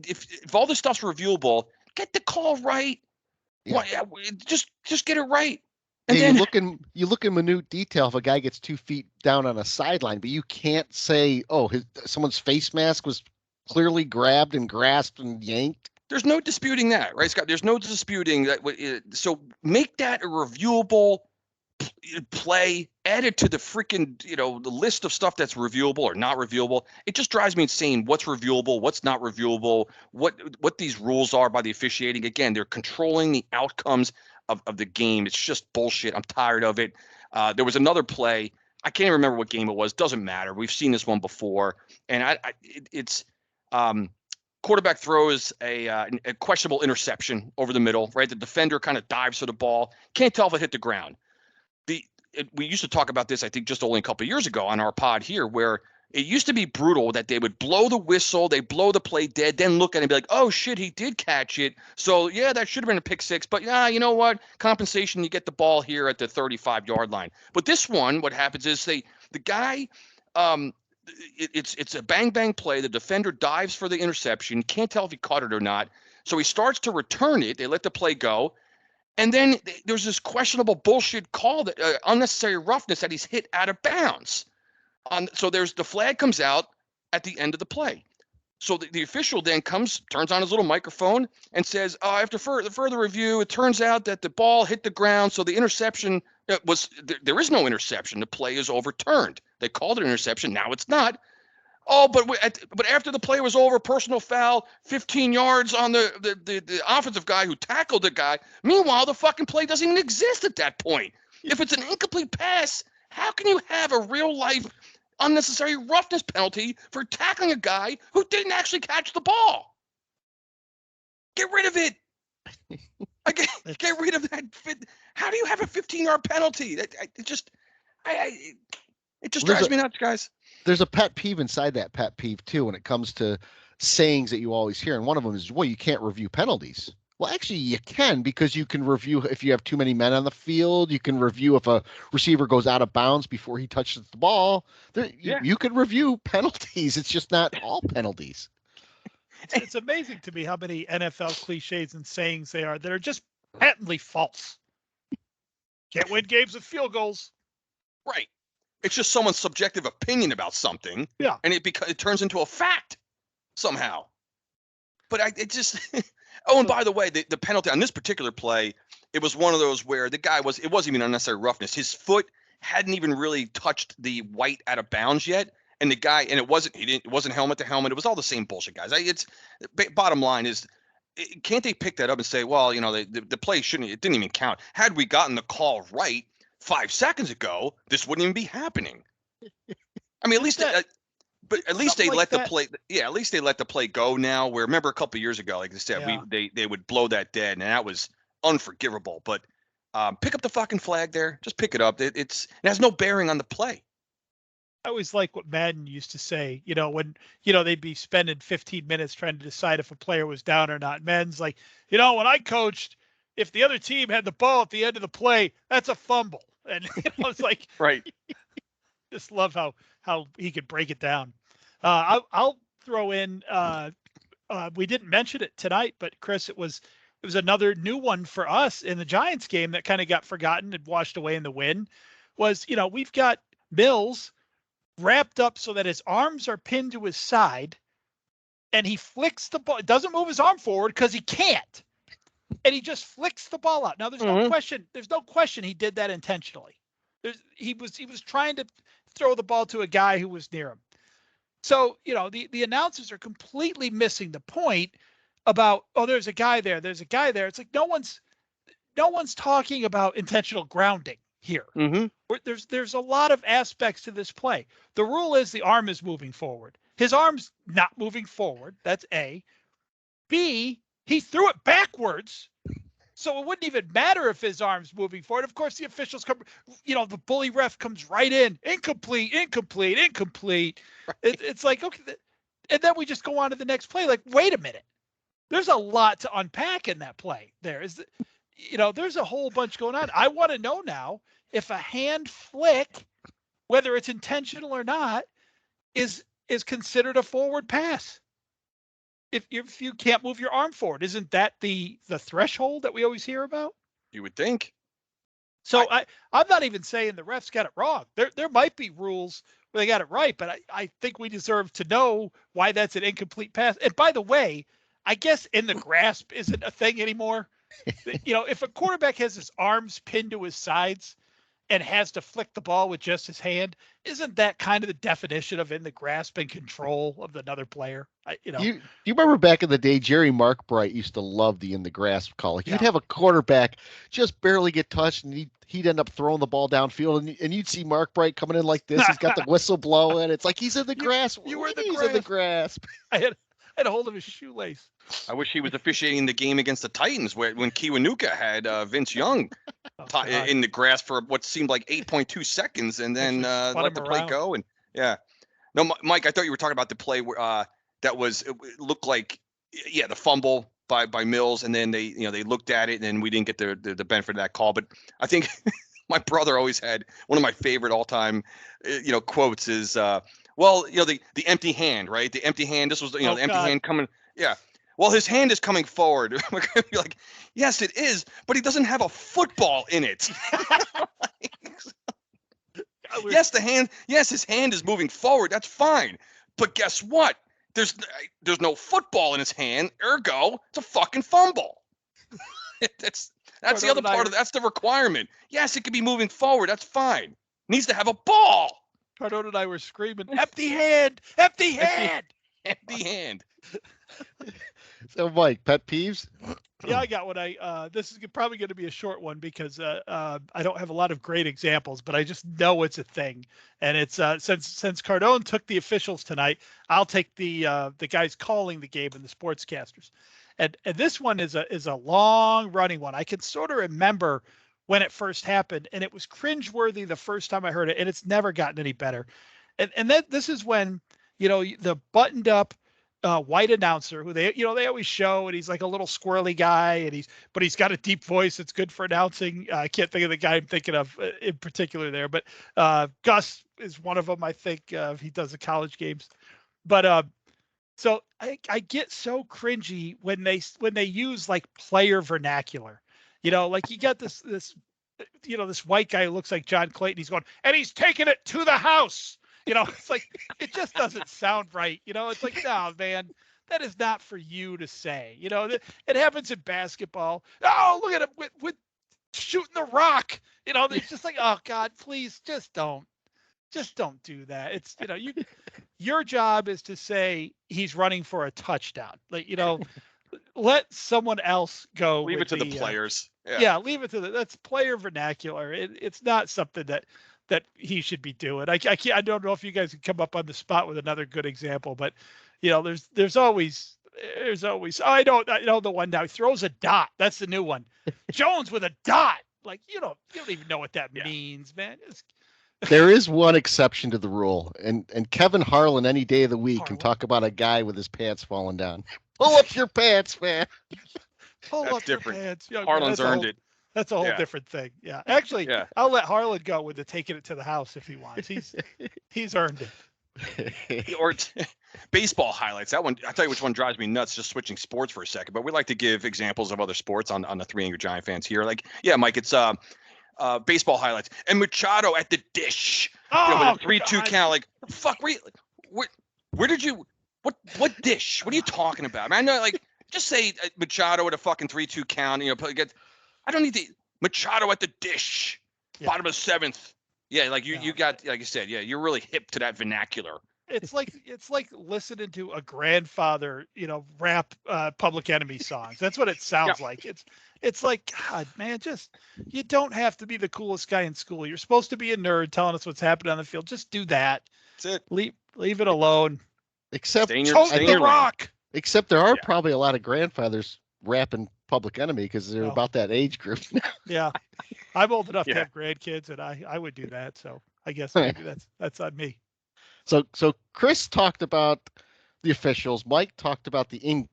if all this stuff's reviewable, get the call right. Yeah. Why, just get it right. And yeah, then you look in minute detail if a guy gets 2 feet down on a sideline, but you can't say, oh, someone's face mask was clearly grabbed and grasped and yanked. there's no disputing that, right, Scott? There's no disputing that. So make that a reviewable play, add it to the freaking, the list of stuff that's reviewable or not reviewable. It just drives me insane what's reviewable, what's not reviewable, what these rules are by the officiating. Again, they're controlling the outcomes of the game. It's just bullshit. I'm tired of it. There was another play. I can't even remember what game it was. Doesn't matter. We've seen this one before. And it's quarterback throws a questionable interception over the middle, right? The defender kind of dives for the ball. Can't tell if it hit the ground. We used to talk about this, I think, just only a couple of years ago on our pod here, where it used to be brutal that they would blow the whistle, they blow the play dead, then look at it and be like, oh, shit, he did catch it. So, yeah, that should have been a pick six. But, you know what? Compensation, you get the ball here at the 35-yard line. But this one, what happens is the guy it's a bang-bang play. The defender dives for the interception. Can't tell if he caught it or not. So he starts to return it. They let the play go. And then there's this questionable bullshit call that unnecessary roughness that he's hit out of bounds. So there's the flag comes out at the end of the play. So the official then turns on his little microphone and says, after further review, it turns out that the ball hit the ground. So the interception there is no interception. The play is overturned. They called it an interception. Now it's not. Oh, but after the play was over, personal foul, 15 yards on the offensive guy who tackled the guy. Meanwhile, the fucking play doesn't even exist at that point. If it's an incomplete pass, how can you have a real-life unnecessary roughness penalty for tackling a guy who didn't actually catch the ball? Get rid of it. Get rid of that. How do you have a 15-yard penalty? It just drives me nuts, guys. There's a pet peeve inside that pet peeve too when it comes to sayings that you always hear, and one of them is, well, you can't review penalties. Well, actually you can, because you can review if you have too many men on the field. You can review if a receiver goes out of bounds before he touches the ball. You can review penalties. It's just not all penalties. It's amazing to me how many NFL cliches and sayings they are that are just patently false. Can't win games with field goals. Right. It's just someone's subjective opinion about something. Yeah. And it turns into a fact somehow. But it just oh, and by the way, the penalty on this particular play, it was one of those where it wasn't even unnecessary roughness. His foot hadn't even really touched the white out of bounds yet. And it wasn't helmet to helmet. It was all the same bullshit, guys. Bottom line is, can't they pick that up and say, well, the play it didn't even count. Had we gotten the call right 5 seconds ago, this wouldn't even be happening. I mean, at least they let the play. Yeah, at least they let the play go now. Where remember a couple of years ago, like I said, they would blow that dead, and that was unforgivable. But Pick up the fucking flag there. Just pick it up. It has no bearing on the play. I always like what Madden used to say, when, they'd be spending 15 minutes trying to decide if a player was down or not. Madden's like, when I coached, if the other team had the ball at the end of the play, that's a fumble. And it's like, Right. just love how he could break it down. I'll throw in, we didn't mention it tonight, but Chris, it was another new one for us in the Giants game that kind of got forgotten and washed away in the wind. Was, we've got Mills wrapped up so that his arms are pinned to his side, and he flicks the ball. Doesn't move his arm forward because he can't, and he just flicks the ball out. Now there's no question. There's no question he did that intentionally. He was trying to throw the ball to a guy who was near him. So the announcers are completely missing the point about, there's a guy there. There's a guy there. It's like no one's talking about intentional grounding here. Mm-hmm. There's a lot of aspects to this play. The rule is the arm is moving forward. His arm's not moving forward. That's A. B, he threw it backwards. So it wouldn't even matter if his arm's moving forward. Of course, the officials come, the bully ref comes right in. Incomplete. Right. It's like, okay. And then we just go on to the next play. Like, wait a minute. There's a lot to unpack in that play. There's a whole bunch going on. I want to know now if a hand flick, whether it's intentional or not, is considered a forward pass. If you can't move your arm forward, isn't that the threshold that we always hear about? You would think. So I'm not even saying the refs got it wrong. There might be rules where they got it right, but I think we deserve to know why that's an incomplete pass. And by the way, I guess in the grasp isn't a thing anymore. If a quarterback has his arms pinned to his sides and has to flick the ball with just his hand, isn't that kind of the definition of in the grasp and control of another player? You remember back in the day, Jerry Markbright used to love the in the grasp call. Like, you'd have a quarterback just barely get touched, and he'd end up throwing the ball downfield, and you'd see Markbright coming in like this. He's got the whistle blowing. It's like he's in the grasp. You were in the grasp. I had a hold of his shoelace. I wish he was officiating the game against the Titans when Kiwanuka had Vince Young in the grass for what seemed like 8.2 seconds, and then let the play go. And no, Mike, I thought you were talking about the play where it looked like the fumble by Mills, and then they looked at it, and we didn't get the benefit of that call. But I think my brother always had one of my favorite all time quotes is the empty hand, right? The empty hand. This was the empty hand coming. Yeah. Well, his hand is coming forward. We're going to be like, yes, it is, but he doesn't have a football in it. Yes, his hand is moving forward. That's fine. But guess what? There's no football in his hand. Ergo, it's a fucking fumble. That's the other part of that's the requirement. Yes, it could be moving forward. That's fine. Needs to have a ball. Cardone and I were screaming, empty hand, empty hand, empty hand. So, Mike, pet peeves? Yeah, I got one. This is probably going to be a short one because I don't have a lot of great examples, but I just know it's a thing. And it's since Cardone took the officials tonight, I'll take the guys calling the game and the sportscasters. And this one is a long running one. I can sort of remember when it first happened, and it was cringeworthy the first time I heard it, and it's never gotten any better. And then this is when the buttoned up white announcer who they always show, and he's like a little squirrely guy, and he's got a deep voice that's good for announcing. I can't think of the guy I'm thinking of in particular there, but Gus is one of them. I think he does the college games, but so I get so cringy when they use like player vernacular, like you got this white guy who looks like John Clayton. He's going, and he's taking it to the house. It's like, it just doesn't sound right. It's like, no, man, that is not for you to say. It happens in basketball. Oh, look at him with shooting the rock. It's just like, oh God, please just don't do that. It's, your job is to say he's running for a touchdown. Like, let someone else go. Leave it to the players. Yeah, leave it to that's player vernacular. It's not something that he should be doing. I don't know if you guys can come up on the spot with another good example, but there's always I know the one now. He throws a dot. That's the new one. Jones with a dot. Like you don't even know what that Yeah. means, man. There is one exception to the rule, and Kevin Harlan any day of the week can Harlan. talk about a guy with his pants falling down. Pull up your pants, man. Pull That's up different. your pants. Yeah, Harlan's that's a earned whole- it. That's a whole Yeah. different thing. Yeah, actually, Yeah. I'll let Harlan go with the taking it to the house if he wants. He's earned it. Or baseball highlights. That one, I'll tell you which one drives me nuts, just switching sports for a second. But we like to give examples of other sports on the 3 Angry Giant fans here. Like, yeah, Mike, it's baseball highlights. And Machado at the dish. Oh, With a 3-2 God. count. Like, fuck, where did you, what dish? What are you talking about? I mean, I know, like, just say Machado at a fucking 3-2 count. I don't need the Machado at the dish. Yeah. Bottom of 7th. Yeah, like you No. got, like you said, yeah, you're really hip to that vernacular. It's like listening to a grandfather, rap Public Enemy songs. That's what it sounds like. It's like, God, man, just you don't have to be the coolest guy in school. You're supposed to be a nerd telling us what's happening on the field. Just do that. That's it. Leave it alone. Except Stay in your- Choke stay in the your lane. rock. Except there are Yeah. probably a lot of grandfathers rapping Public Enemy because they're Oh. about that age group. Yeah, I'm old enough to Yeah. have grandkids, and I would do that. So I guess maybe that's on me. So Chris talked about the officials. Mike talked about the in-game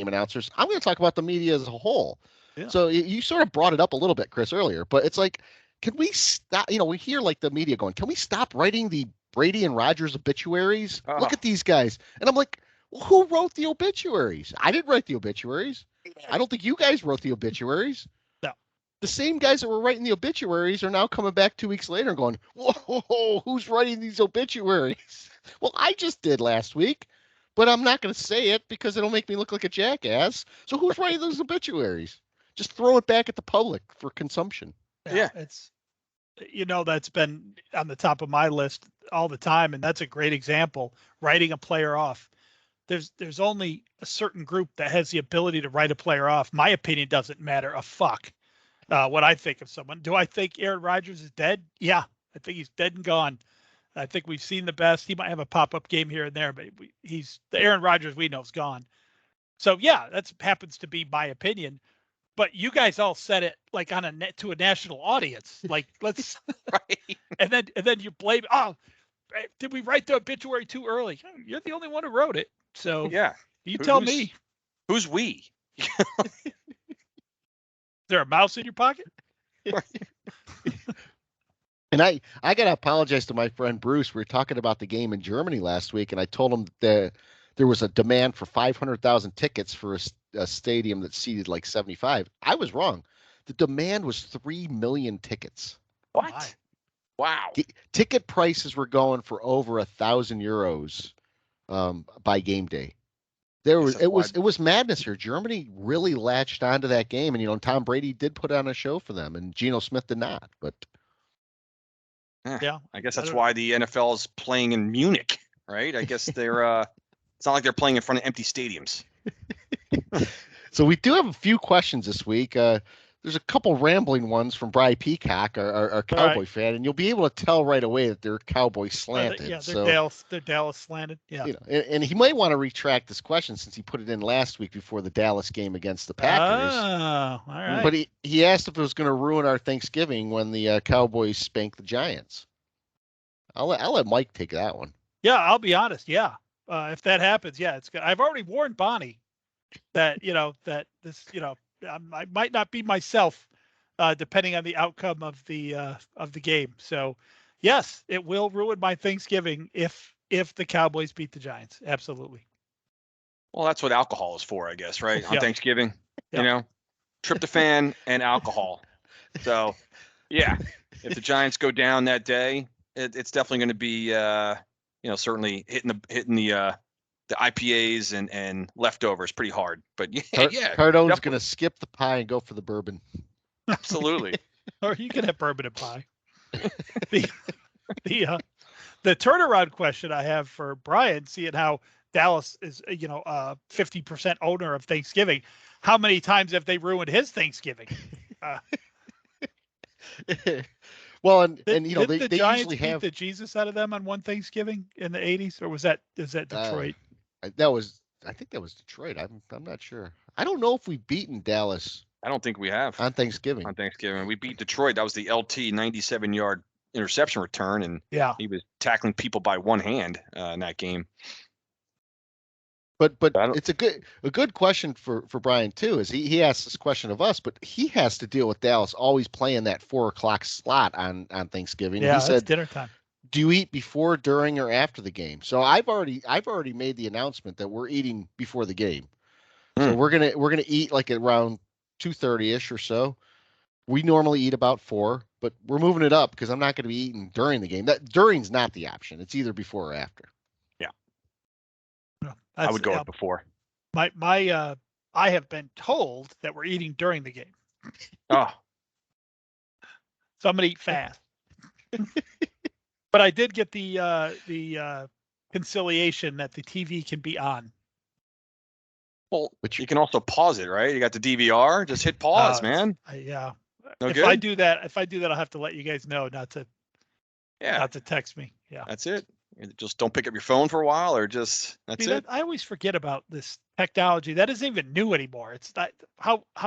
announcers. I'm going to talk about the media as a whole. Yeah. So you sort of brought it up a little bit, Chris, earlier, but it's like, can we stop? We hear like the media going, can we stop writing the Brady and Rodgers obituaries? Oh. Look at these guys. And I'm like, well, who wrote the obituaries? I didn't write the obituaries. I don't think you guys wrote the obituaries. No. The same guys that were writing the obituaries are now coming back 2 weeks later and going, whoa, who's writing these obituaries? Well, I just did last week, but I'm not going to say it because it'll make me look like a jackass. So who's writing those obituaries? Just throw it back at the public for consumption. Yeah. It's that's been on the top of my list all the time, and that's a great example. Writing a player off. There's only a certain group that has the ability to write a player off. My opinion doesn't matter a fuck. What I think of someone. Do I think Aaron Rodgers is dead? Yeah, I think he's dead and gone. I think we've seen the best. He might have a pop-up game here and there, but he's the Aaron Rodgers we know is gone. So yeah, that happens to be my opinion. But you guys all said it like on to a national audience. Like let's Right. and then you blame. Oh, did we write the obituary too early? You're the only one who wrote it. So Yeah. you tell Who's- me. Who's we? Is there a mouse in your pocket? And I got to apologize to my friend Bruce. We were talking about the game in Germany last week, and I told him that there was a demand for 500,000 tickets for a stadium that seated like 75. I was wrong. The demand was 3 million tickets. What? My. Wow. Ticket prices were going for over €1,000 by game day. Yes, It was madness here. Germany really latched onto that game, and Tom Brady did put on a show for them, and Geno Smith did not. But Yeah. I guess I that's don't why the NFL is playing in Munich, right? I guess they're it's not like they're playing in front of empty stadiums. so we do have a few questions this week. There's a couple rambling ones from Bri Peacock, our Cowboy fan, and you'll be able to tell right away that they're Cowboy slanted. They're Dallas slanted. Yeah. And he might want to retract this question since he put it in last week before the Dallas game against the Packers. Oh, all right. But he asked if it was going to ruin our Thanksgiving when the Cowboys spanked the Giants. I'll let Mike take that one. Yeah, I'll be honest. Yeah, if that happens, yeah, it's good. I've already warned Bonnie that that this I might not be myself depending on the outcome of the game. So yes, it will ruin my Thanksgiving if the Cowboys beat the Giants. Absolutely. Well, that's what alcohol is for, I guess, right? On Yeah. Thanksgiving, Yeah. tryptophan and alcohol. So, yeah, if the Giants go down that day, it's definitely going to be, certainly hitting the IPAs and leftovers pretty hard. But yeah, Cardone's definitely. going to skip the pie and go for the bourbon. Absolutely. Or you can have bourbon and pie. the turnaround question I have for Brian, seeing how Dallas is 50% owner of Thanksgiving, how many times have they ruined his Thanksgiving? Well, and Did they the Giants usually beat have the Jesus out of them on one Thanksgiving in the 80s, or is that Detroit? I think that was Detroit. I'm not sure. I don't know if we've beaten Dallas I don't think we have on Thanksgiving. on Thanksgiving. We beat Detroit. That was the LT 97-yard interception return, and Yeah. he was tackling people by one hand in that game. But I don't- it's a good question for Brian too. Is he asks this question of us, but he has to deal with Dallas always playing that 4:00 slot on Thanksgiving. Yeah, He it's said, dinner time. "Do you eat before, during, or after the game?" So I've already made the announcement that we're eating before the game. So we're gonna eat like around 2:30ish or so. We normally eat about 4, but we're moving it up because I'm not going to be eating during the game. That during's not the option. It's either before or after. I would go with before. I have been told that we're eating during the game, Oh, so I'm gonna eat fast. But I did get the conciliation that the TV can be on. well, Which- you can also pause it, right? You got the DVR. Just hit pause, man. Yeah. No if good? I do that, I'll have to let you guys know not to Yeah, text me. Yeah. that's it. Just don't pick up your phone for a while, or just that's See, it. I always forget about this technology. That isn't even new anymore. It's not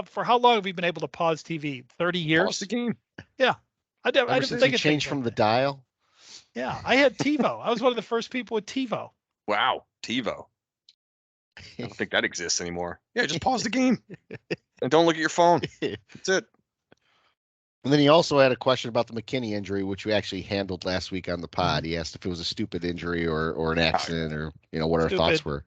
for how long have we been able to pause TV? 30 years. Pause the game. I Ever didn't since think you of changed things from like the that. dial. Yeah, I had TiVo. I was one of the first people with TiVo. Wow, TiVo. I don't think that exists anymore. Yeah, just pause the game and don't look at your phone. That's it. And then he also had a question about the McKinney injury, which we actually handled last week on the pod. He asked if it was a stupid injury or an accident or what our thoughts were.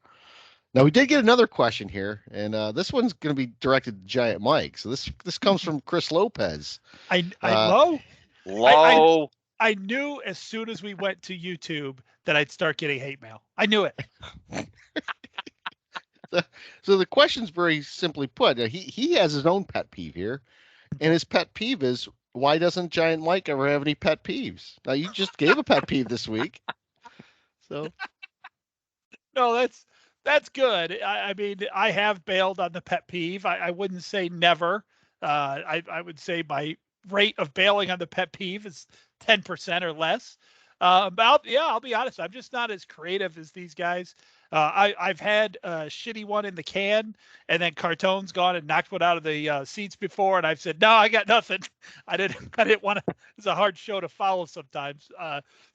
Now we did get another question here, and this one's going to be directed to Giant Mike. So this comes from Chris Lopez. Low. I knew as soon as we went to YouTube that I'd start getting hate mail. I knew it. So the question's very simply put. He has his own pet peeve here, and his pet peeve is, why doesn't Giant Mike ever have any pet peeves? Now you just gave a pet peeve this week, so No, that's good. I mean, I have bailed on the pet peeve. I wouldn't say never. I would say my rate of bailing on the pet peeve is 10% or less. But I'll be honest. I'm just not as creative as these guys. I've had a shitty one in the can, and then Cartone's gone and knocked one out of the seats before, and I've said, no, I got nothing. I didn't want to. It's a hard show to follow sometimes.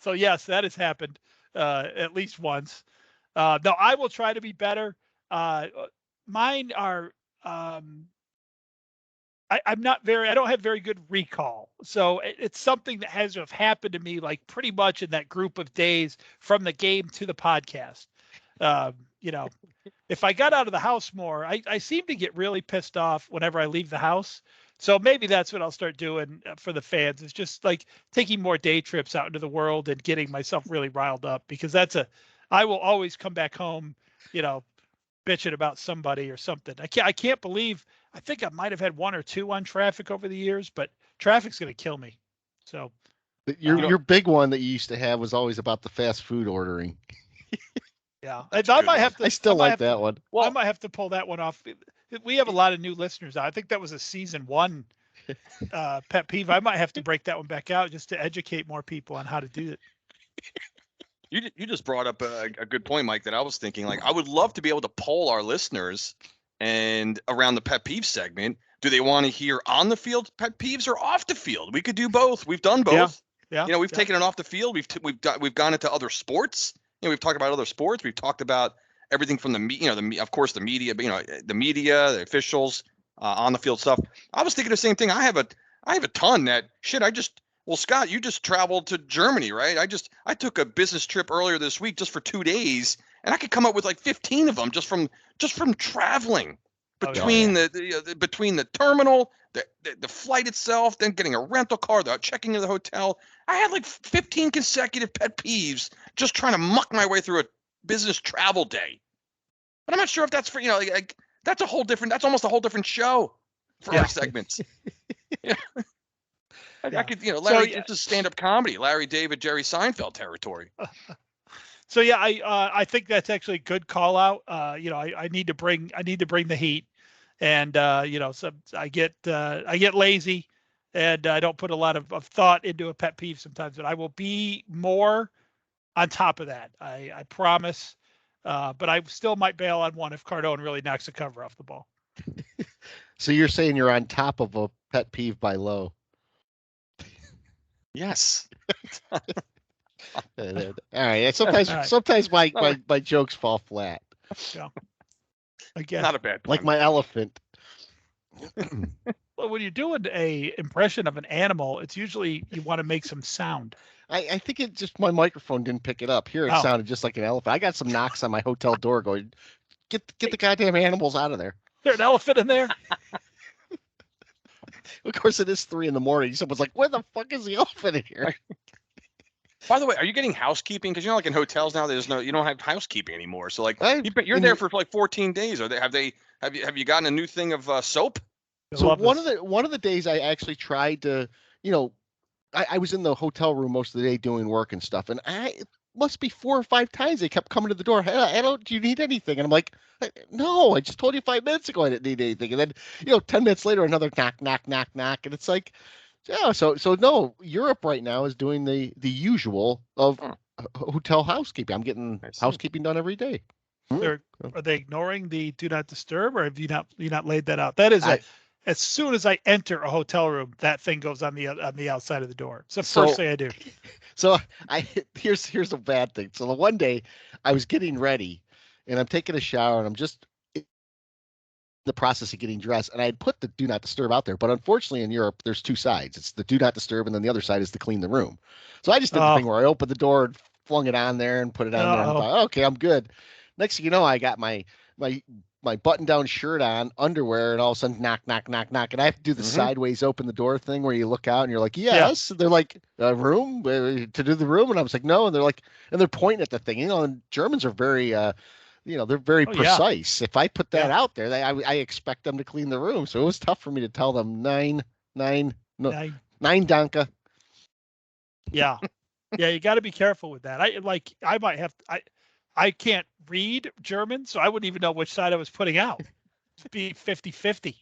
So yes, that has happened at least once. No, I will try to be better. Mine are. I'm not I don't have very good recall. So it's something that has happened to me like pretty much in that group of days from the game to the podcast. If I got out of the house more, I seem to get really pissed off whenever I leave the house. So maybe that's what I'll start doing for the fans. It's just like taking more day trips out into the world and getting myself really riled up, because I will always come back home, bitching about somebody or something. I can't believe, I think I might have had 1 or 2 on traffic over the years, but traffic's going to kill me. So your big one that you used to have was always about the fast food ordering. yeah, That's I a good might one. have to. I still I might like have that one. I might have to pull that one off. We have a lot of new listeners. I think that was a season 1 pet peeve. I might have to break that one back out just to educate more people on how to do it. You just brought up a good point, Mike, that I was thinking. Like, I would love to be able to poll our listeners and around the pet peeve segment. Do they want to hear on the field pet peeves or off the field? We could do both. We've done both. Yeah. We've taken it off the field. We've gone into other sports. We've talked about other sports. We've talked about everything from of course the media, but the media, the officials, on the field stuff. I was thinking the same thing. I have a ton that shit. Well, Scott, you just traveled to Germany, right? I took a business trip earlier this week just for 2 days, and I could come up with like 15 of them just from traveling between the terminal, the flight itself, then getting a rental car, checking into the hotel. I had like 15 consecutive pet peeves just trying to muck my way through a business travel day. But I'm not sure if that's for that's almost a whole different show for our segments. Yeah. I could, Larry, this is stand-up comedy, Larry David, Jerry Seinfeld territory. So yeah, I think that's actually a good call out. I need to bring the heat, and so I get lazy, and I don't put a lot of thought into a pet peeve sometimes. But I will be more on top of that. I promise. But I still might bail on one if Cardone really knocks the cover off the ball. So you're saying you're on top of a pet peeve by low. Yes. All right. Sometimes All right. sometimes my jokes fall flat. Yeah. Again, Not a bad Like pun. my elephant. well, when you're doing a impression of an animal, it's usually you want to make some sound. I think it just my microphone didn't pick it up. Here it Oh. sounded just like an elephant. I got some knocks on my hotel door going, get the goddamn animals out of there. Is there an elephant in there? Of course it is 3 a.m. Someone's like, where the fuck is the elephant in here? By the way, are you getting housekeeping? Because like in hotels now, you don't have housekeeping anymore. So like you're in there the- for like 14 days. Have you gotten a new thing of soap? I So love one this. of the days I actually tried to, I was in the hotel room most of the day doing work and stuff, and it must be 4 or 5 times they kept coming to the door. Hey, do you need anything? And I'm like, no, I just told you 5 minutes ago I didn't need anything. And then 10 minutes later, another knock, knock, knock, knock, and it's like, yeah. So no, Europe right now is doing the usual of hotel housekeeping. I'm getting I see. housekeeping done every day. Are they ignoring the do not disturb, or have you not laid that out? That is as soon as I enter a hotel room, that thing goes on the outside of the door. It's the first thing I do. So here's a bad thing. So the one day I was getting ready and I'm taking a shower and I'm just in the process of getting dressed, and I had put the do not disturb out there, but unfortunately in Europe there's 2 sides. It's the do not disturb and then the other side is to clean the room. So I just did the thing where I opened the door and flung it on there and put it on there and thought, okay, I'm good. Next thing you know, I got my button-down shirt on, underwear, and all of a sudden knock, knock, knock, knock, and I have to do the sideways open the door thing where you look out and you're like, yes. Yeah. They're like, a room to do the room, and I was like, no, and they're like, and they're pointing at the thing. And Germans are very, they're very precise. If I put that out there, I expect them to clean the room. So it was tough for me to tell them nine danke. Yeah, yeah, you got to be careful with that. I can't read German, so I wouldn't even know which side I was putting out. It'd be 50-50.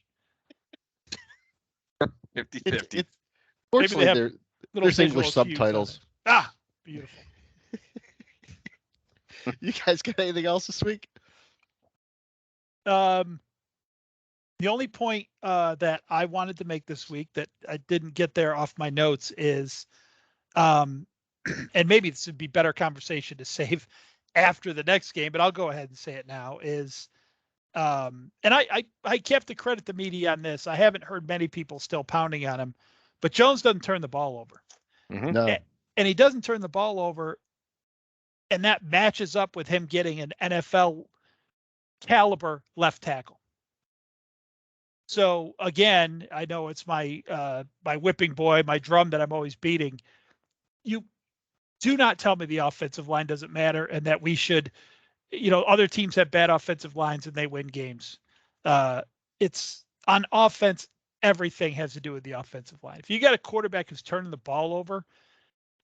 50-50. Fortunately, there's English subtitles. Beautiful. You guys got anything else this week? The only point that I wanted to make this week that I didn't get there off my notes is, and maybe this would be better conversation to save after the next game, but I'll go ahead and say it now, is and I have to credit the media on this. I haven't heard many people still pounding on him, but Jones doesn't turn the ball over. No. And he doesn't turn the ball over, and that matches up with him getting an NFL caliber left tackle. So again, I know it's my whipping boy, my drum that I'm always beating. You do not tell me the offensive line doesn't matter and that we should, other teams have bad offensive lines and they win games. It's on offense. Everything has to do with the offensive line. If you got a quarterback who's turning the ball over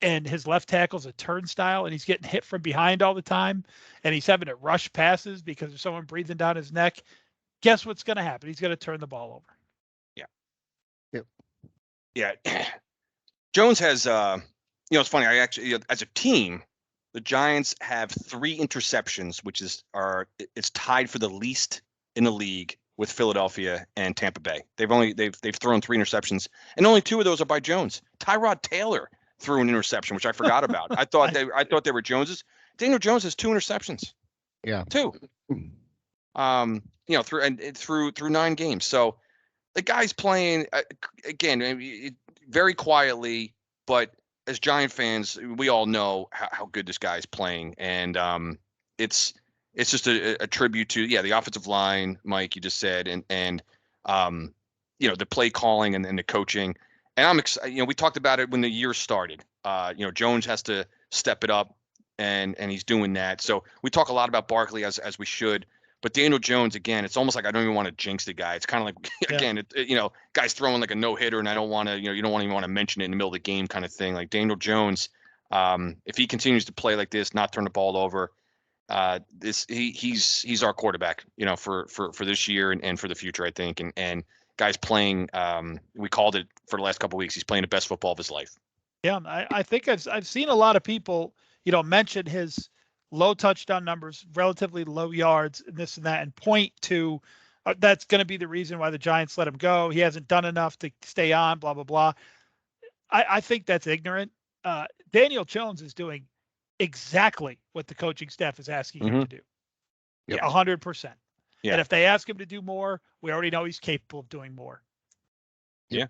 and his left tackle's a turnstile and he's getting hit from behind all the time and he's having to rush passes because there's someone breathing down his neck, guess what's going to happen? He's going to turn the ball over. Yeah. Yep. Yeah. Jones has, it's funny. I actually, as a team, the Giants have 3 interceptions, which it's tied for the least in the league with Philadelphia and Tampa Bay. They've thrown 3 interceptions, and only 2 of those are by Jones. Tyrod Taylor threw an interception, which I forgot about. I thought they were Jones's. Daniel Jones has 2 interceptions. Yeah. 2. Through 9 games. So the guy's playing again, very quietly, but as Giant fans, we all know how good this guy's playing, and it's just a tribute to the offensive line, Mike, you just said, and the play calling and the coaching. And I'm excited. We talked about it when the year started. Jones has to step it up, and he's doing that. So we talk a lot about Barkley as we should. But Daniel Jones, again, it's almost like I don't even want to jinx the guy. It's kind of like, again, guy's throwing like a no-hitter, and I don't want to, you don't even want to mention it in the middle of the game kind of thing. Like Daniel Jones, if he continues to play like this, not turn the ball over, he's our quarterback, for this year and for the future, I think. And guy's playing, we called it for the last couple of weeks, he's playing the best football of his life. Yeah, I think I've seen a lot of people, mention his low touchdown numbers, relatively low yards, and this and that, and point to that's going to be the reason why the Giants let him go. He hasn't done enough to stay on, blah, blah, blah. I think that's ignorant. Daniel Jones is doing exactly what the coaching staff is asking him to do. Yeah. 100%. Yeah. And if they ask him to do more, we already know he's capable of doing more. Yeah.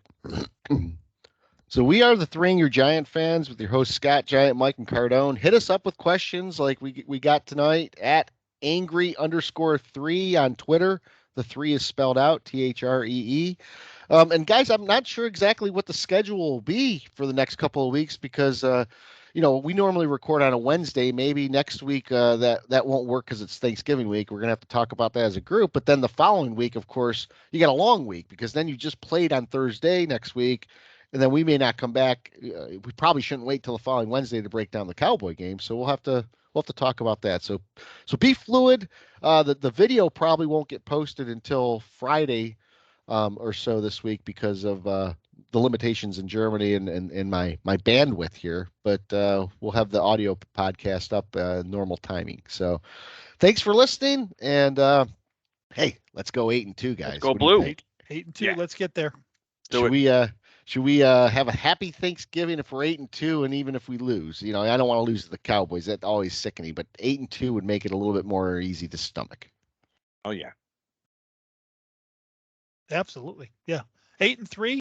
So we are the Three Your Giant fans with your host Scott, Giant, Mike, and Cardone. Hit us up with questions like we got tonight at angry_3 on Twitter. The 3 is spelled out, THREE. And guys, I'm not sure exactly what the schedule will be for the next couple of weeks because, we normally record on a Wednesday. Maybe next week that won't work because it's Thanksgiving week. We're going to have to talk about that as a group. But then the following week, of course, you got a long week because then you just played on Thursday next week. And then we may not come back. We probably shouldn't wait till the following Wednesday to break down the Cowboy game. So we'll have to talk about that. So be fluid. The video probably won't get posted until Friday or so this week because of the limitations in Germany and my bandwidth here. But we'll have the audio podcast up normal timing. So thanks for listening. And hey, let's go 8-2, guys. Let's go blue. 8-2. Yeah. Let's get there. Should we have a happy Thanksgiving if we're 8-2 and even if we lose? I don't want to lose to the Cowboys. That's always sickening, but 8-2 would make it a little bit more easy to stomach. Oh yeah. Absolutely. Yeah. 8-3.